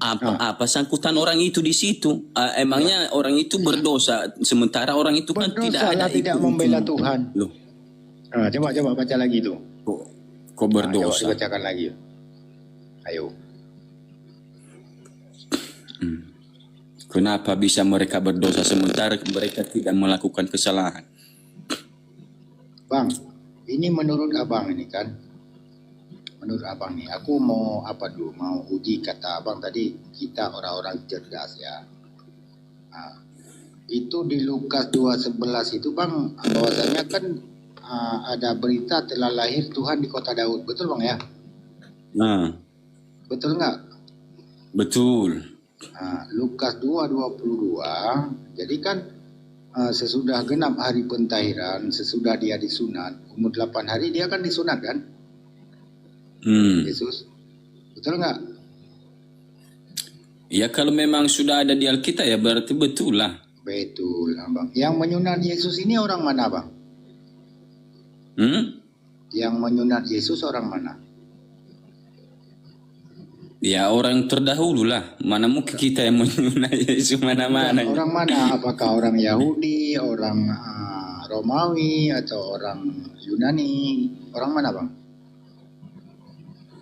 Apa sangkutan orang itu di situ? Emangnya orang itu berdosa, sementara orang itu kan tidak membela Tuhan. Loh. Coba baca lagi itu. Kok berdosa? Coba bacakan lagi. Ayo. Kenapa bisa mereka berdosa sementara mereka tidak melakukan kesalahan? Bang, ini menurut abang ini kan, menurut abang nih, aku mau apa dulu, mau uji kata abang tadi, kita orang-orang cerdas ya. Itu di Lukas 2:11 itu Bang, bahwasanya kan ada berita telah lahir Tuhan di kota Daud, betul Bang ya? Betul nggak? Betul. Lukas 2:22, jadi kan sesudah genap hari pentahiran, sesudah dia disunat, umur 8 hari dia kan disunat kan? Yesus. Betul nggak? Ya kalau memang sudah ada di Alkitab ya berarti betul lah. Betul Bang. Yang menyunat Yesus ini orang mana Bang? Yang menyunat Yesus orang mana? Ya orang terdahulu lah. Mana mungkin kita yang menyunat Yesus mana-mana. Orang mana? Apakah orang Yahudi, orang Romawi, atau orang Yunani? Orang mana Bang?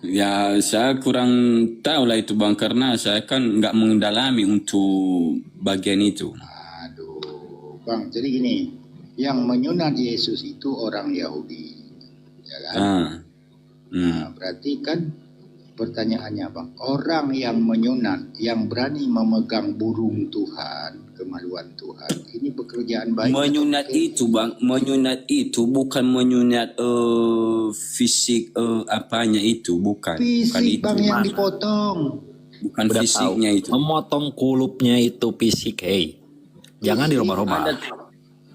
Ya saya kurang tahu lah itu Bang, karena saya kan nggak mendalami untuk bagian itu. Aduh Bang, jadi gini, yang menyunat Yesus itu orang Yahudi, ya kan? Berarti kan pertanyaannya Bang, orang yang menyunat, yang berani memegang burung Tuhan, kemaluan Tuhan, ini pekerjaan baik. Menyunat itu Bang, menyunat itu bukan menyunat fisik apanya itu, bukan. Fisik bukan itu. Bang yang dipotong. Bukan fisiknya itu. Memotong kulupnya itu fisik, jangan dirubah-rubah.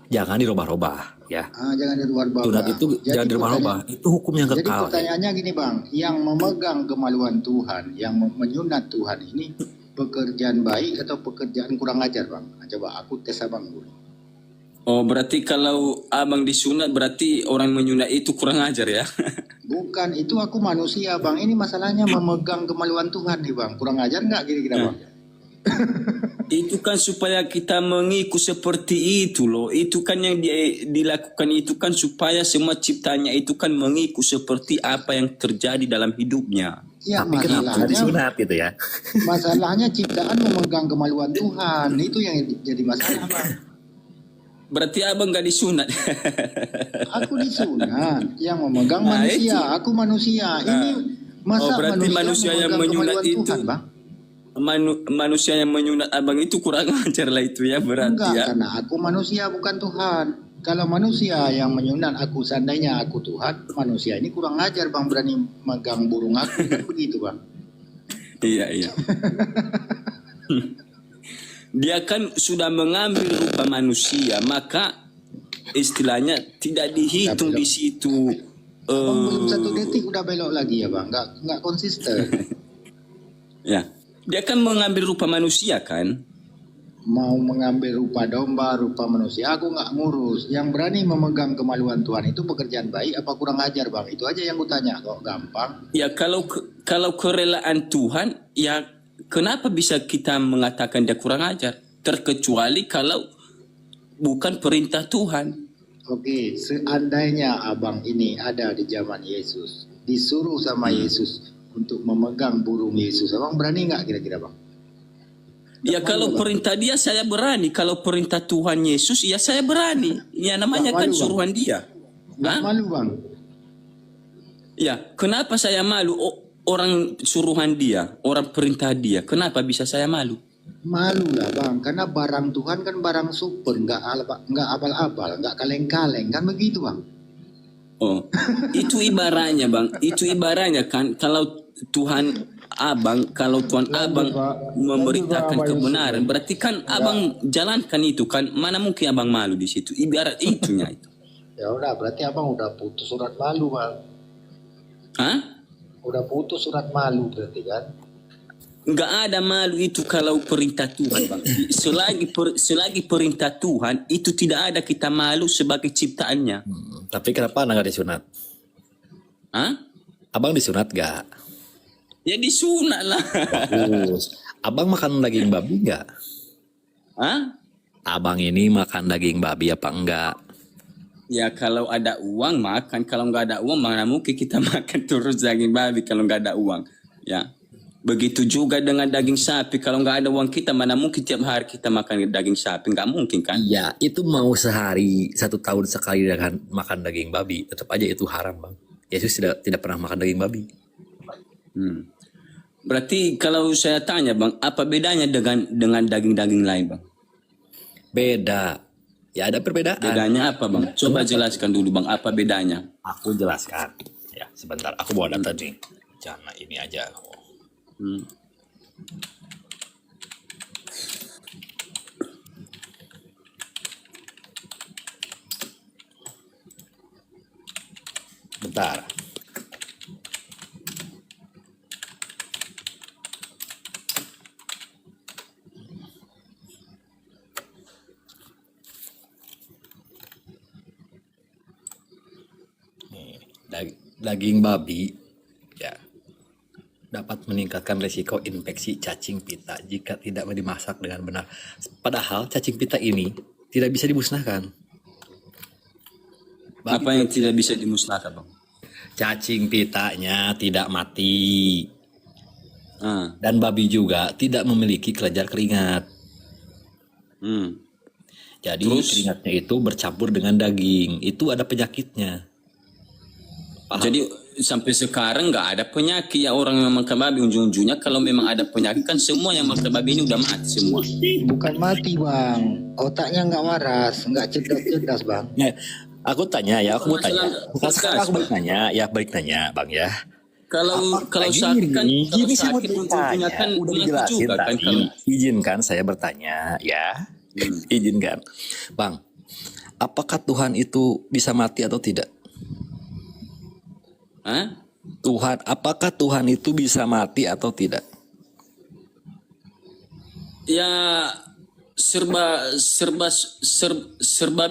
Jangan dirubah-rubah. Ya. Jangan dirubah-rubah. Sunat itu jangan dirubah-rubah. Itu hukumnya Jadi kekal. pertanyaannya gini Bang, yang memegang kemaluan Tuhan, yang menyunat Tuhan ini pekerjaan baik atau pekerjaan kurang ajar Bang? Coba aku tes abang dulu. Oh berarti kalau abang disunat berarti orang menyunat itu kurang ajar ya? Bukan, itu aku manusia Bang. Ini masalahnya memegang kemaluan Tuhan nih Bang. Kurang ajar nggak kira-kira Bang? Itu kan supaya kita mengikut seperti itu loh. Itu kan yang dilakukan itu kan supaya semua ciptanya itu kan mengikut seperti apa yang terjadi dalam hidupnya. Ya, Tapi kenapa disunat gitu ya? masalahnya ciptaan memegang kemaluan Tuhan. Itu yang jadi masalah, Bang. Berarti abang gak disunat. Aku disunat, yang memegang Nah, manusia. itu. Aku manusia. Ini masa berarti manusia yang menyunat memegang kemaluan itu. Tuhan, Bang? Manusia yang menyunat abang itu kurang ajar lah itu ya berarti Enggak, ya. karena aku manusia bukan Tuhan. Kalau manusia yang menyunat aku, seandainya aku Tuhan, manusia ini kurang ajar, Bang, berani megang burung aku. Kan begitu, Bang. Iya. Dia kan sudah mengambil rupa manusia, maka istilahnya tidak dihitung di situ. Bang, belum 1 detik udah belok lagi ya, Bang. Enggak konsisten. Ya, dia kan mengambil rupa manusia kan. Mau mengambil rupa domba, rupa manusia, aku nggak ngurus. Yang berani memegang kemaluan Tuhan itu pekerjaan baik apa kurang ajar, Bang? Itu aja yang kutanya. Kok gampang? Ya kalau kerelaan Tuhan, ya kenapa bisa kita mengatakan dia kurang ajar? Terkecuali kalau bukan perintah Tuhan. Oke, seandainya abang ini ada di zaman Yesus, disuruh sama Yesus untuk memegang burung Yesus, abang berani nggak kira-kira, Bang? Ya kalau perintah dia saya berani, kalau perintah Tuhan Yesus ya saya berani. Ya namanya kan suruhan dia. Nggak malu, Bang? Ya, kenapa saya malu? Orang suruhan dia, orang perintah dia, kenapa bisa saya malu? Malu lah, Bang, karena barang Tuhan kan barang super, nggak abal-abal, nggak kaleng-kaleng, kan begitu, Bang? Oh, itu ibaratnya, Bang. Itu ibaratnya kan kalau Tuhan abang, kalau Tuhan abang memberitakan kebenaran, berarti kan abang jalankan itu kan, mana mungkin abang malu di situ? Ibarat itunya itu. Ya udah, berarti abang udah putus surat malu, Bang. Hah? Udah putus surat malu berarti kan? Nggak ada malu itu kalau perintah Tuhan, Bang. Selagi perintah Tuhan itu tidak ada kita malu sebagai ciptaannya. Tapi kenapa anda nggak disunat? Hah? Abang disunat gak? Ya disunat lah. Bagus. Abang makan daging babi nggak? Hah? Abang ini makan daging babi apa enggak? Ya kalau ada uang makan, kalau nggak ada uang mana mungkin kita makan terus daging babi kalau nggak ada uang. Ya, begitu juga dengan daging sapi, kalau nggak ada uang kita mana mungkin tiap hari kita makan daging sapi, nggak mungkin kan? Ya itu mau sehari 1 tahun sekali makan daging babi, tetap aja itu haram, Bang. Yesus tidak pernah makan daging babi. Berarti kalau saya tanya, Bang, apa bedanya dengan daging-daging lain, Bang? Beda. Ya ada perbedaan. Bedanya apa, Bang? Coba jelaskan dulu, Bang, apa bedanya? Aku jelaskan. Ya, sebentar. Aku bawa data nih. Jangan ini aja. Bentar. Daging babi ya dapat meningkatkan risiko infeksi cacing pita jika tidak dimasak dengan benar. Padahal cacing pita ini tidak bisa dimusnahkan. Apa yang tidak bisa dimusnahkan, Bang? Cacing pitanya tidak mati. Dan babi juga tidak memiliki kelenjar keringat. Jadi keringatnya itu bercampur dengan daging. Itu ada penyakitnya. Paham? Jadi sampai sekarang nggak ada penyakit ya orang yang makan babi, ujung-ujungnya kalau memang ada penyakit kan semua yang makan babi ini udah mati semua. Bukan mati, Bang, otaknya nggak waras, nggak cerdas, Bang. Ya, aku tanya ya, aku mau tanya. Sekarang aku balik nanya, Bang ya. Kalau sakit kan, gini saya mau ujung-ujungnya kan udah mati dijelasin juga kan. tadi. Izinkan saya bertanya ya. Izinkan, Bang. Apakah Tuhan itu bisa mati atau tidak? Apakah Tuhan itu bisa mati atau tidak? Ya serba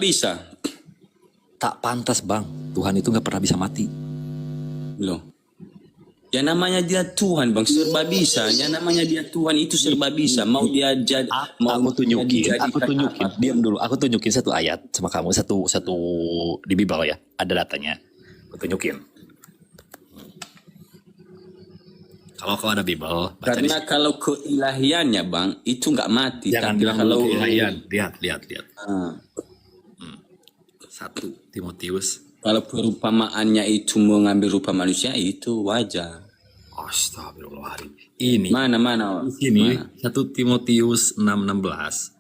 bisa. Tak pantas, Bang. Tuhan itu nggak pernah bisa mati. Loh. Ya namanya dia Tuhan bang, serba bisa. Ya namanya dia Tuhan itu serba bisa. Mau dia jadi, mau Aku tunjukin, dijadikan apa. diam dulu. Aku tunjukin satu ayat sama kamu, satu di Bible ya. Ada datanya. Aku tunjukin. Kalau kau ada Bible, baca di Karena sini. kalau keilahiannya bang, itu nggak mati. Jangan Tapi bilang kalau dulu keilahian. Lihat. Ah, 1 Timotius. kalau perumpamaannya itu mengambil rupa manusia itu wajar. Astagfirullahaladzim. Ini Mana? di sini 1 Timotius 6:16.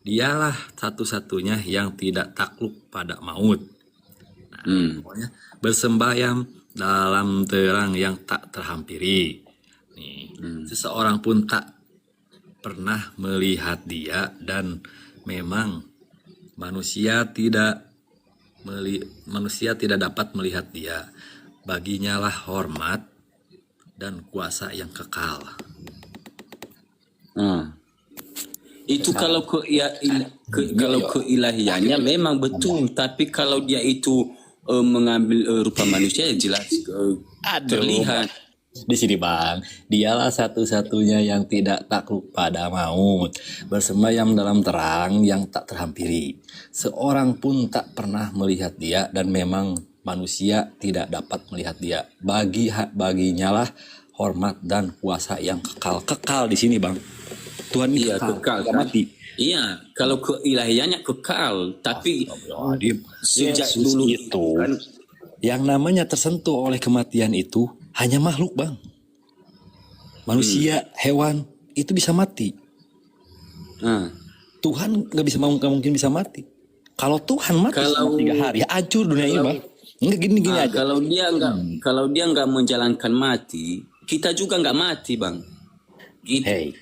Dialah satu-satunya yang tidak takluk pada maut. Nah, pokoknya bersembayam dalam terang yang tak terhampiri. Seseorang pun tak pernah melihat dia, dan memang manusia tidak dapat melihat dia. Baginya lah hormat dan kuasa yang kekal. Itu kalau kalau keilahiannya memang betul, tapi kalau dia itu mengambil rupa manusia ya jelas terlihat. Di sini bang, dialah satu-satunya yang tidak takluk pada maut, bersembayam dalam terang yang tak terhampiri. Seorang pun tak pernah melihat dia, dan memang manusia tidak dapat melihat dia. Baginya lah hormat dan kuasa yang kekal. Kekal di sini bang. Tuhan ini kekal tidak mati. Iya, kalau keilahiannya kekal, tapi sejak Yesus dulu itu yang namanya tersentuh oleh kematian itu hanya makhluk bang. Manusia, hewan itu bisa mati. Tuhan nggak mungkin bisa mati. Kalau Tuhan mati selama 3 hari, hancur dunia ini bang. Nggak gini aja. Kalau dia nggak menjalankan mati, kita juga nggak mati bang. Gitu.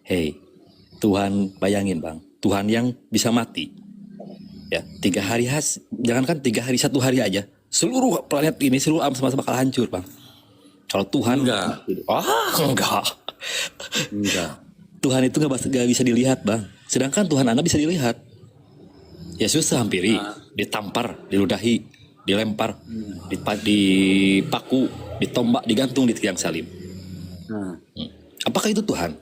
Hey, Tuhan bayangin bang, Tuhan yang bisa mati. Ya, 3 hari jangankan 3 hari, 1 hari aja. Seluruh planet ini, seluruh alam semesta bakal hancur bang. Kalau Tuhan enggak. Tuhan itu nggak bisa dilihat bang. Sedangkan Tuhan Anda bisa dilihat. Yesus hampiri, ditampar, diludahi, dilempar, dipaku, ditombak, digantung di tiang salib. Apakah itu Tuhan?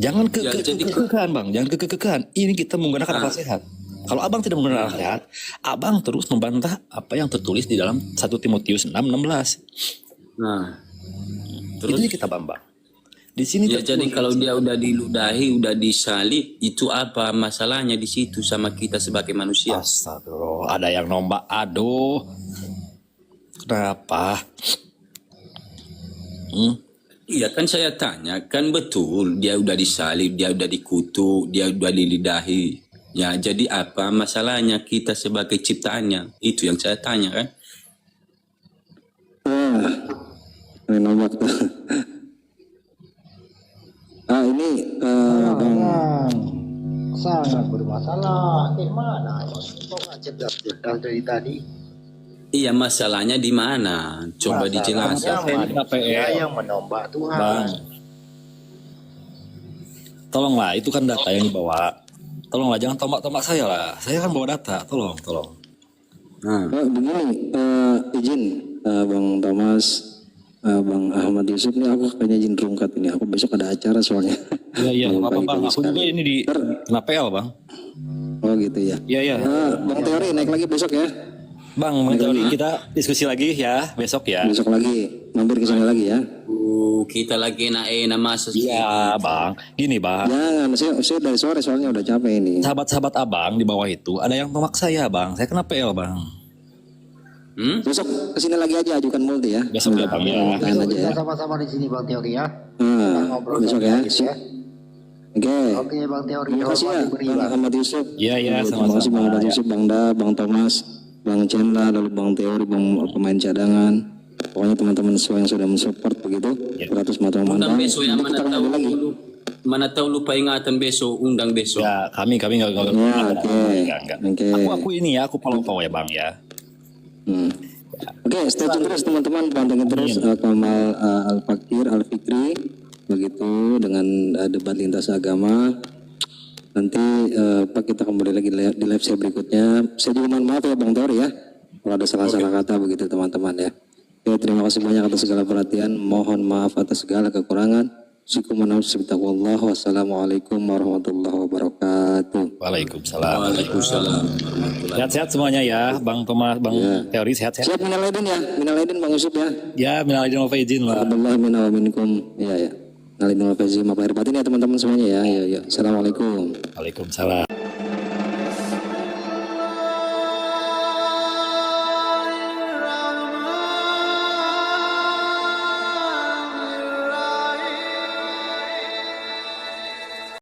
Jangan kekekahan bang, jangan kekekahan. Ini kita menggunakan akal sehat. Kalau abang tidak menggunakan akal sehat, abang terus membantah apa yang tertulis di dalam 1 Timotius 6:16. Terus ini kita bambang. Di sini ya, jadi kalau dia udah diludahi, udah disalib, itu apa masalahnya di situ sama kita sebagai manusia? Astagfirullah, ada yang nombak, aduh. Kenapa? Iya kan saya tanya, kan betul dia udah disalib, dia udah dikutuk, dia udah dilidahi. Ya jadi apa masalahnya kita sebagai ciptaannya? Itu yang saya tanya kan. Nombak tuh. Ini sangat bermasalah. Mana? Kok nggak cerdas dari tadi? Iya masalahnya di mana? Coba dijelaskan. Dia yang menombak Tuhan. Bang, tolonglah, itu kan data yang dibawa. Tolonglah, jangan tombak-tombak saya lah. Saya kan bawa data, tolong. Begini, izin Bang Thomas, Bang Ahmad Yusuf nih, aku kayaknya izin rungkat ini. Aku besok ada acara soalnya. Iya, apa bang. Aku juga ini di kena PL bang. Oh gitu ya. Iya. Bang Teori naik lagi besok ya. Bang Teori kita diskusi lagi ya besok ya. Besok lagi, mampir ke sana lagi ya. Kita lagi enak masa. Iya bang, gini bang. Jangan, saya dari sore soalnya udah capek ini. Sahabat-sahabat abang di bawah itu ada yang tombak saya bang. Saya kena PL bang. Besok kesini lagi aja, ajukan multi ya. Besok ya bang ya. Tahan aja ya. Kita sama-sama di sini Bang Teori ya. Ngobrol Besok ya. Oke Bang Teori. Terima kasih ya Bang Ahmad Yusuf. Iya Terima kasih Bang Ahmad Yusuf, Bang Da, Bang Thomas, Bang Chandra, lalu Bang Teori, Bang pemain cadangan. Pokoknya teman-teman semua yang sudah mensupport begitu. 100 mata Undang mantap. besok yang mana tahu lupa ingatan besok, undang besok. Ya kami nggak. Aku ini ya, aku follow ya bang ya. Oke, stay tune terus teman-teman, pantengin terus Kamal Al-Fikri begitu dengan debat lintas agama. Nanti Pak kita kembali lagi di live saya berikutnya. Saya juga mohon maaf ya Bang Teori ya, kalau ada salah-salah kata begitu teman-teman ya. Oke, terima kasih banyak atas segala perhatian. Mohon maaf atas segala kekurangan. Wassalamualaikum warahmatullahi wabarakatuh. Waalaikumsalam. Waalaikumsalam. Sehat-sehat semuanya ya, Bang Thomas, Bang Teori sehat-sehat. Siap minal aidin ya, minal aidin Bang Yusuf ya. Ya, minal aidin wal faizin, Bang. Alhamdulillah minna wa minkum. Iya ya. Minal aidin wal faizin, maaf lahir batin ya teman-teman semuanya ya. Ya. Assalamualaikum. Waalaikumsalam.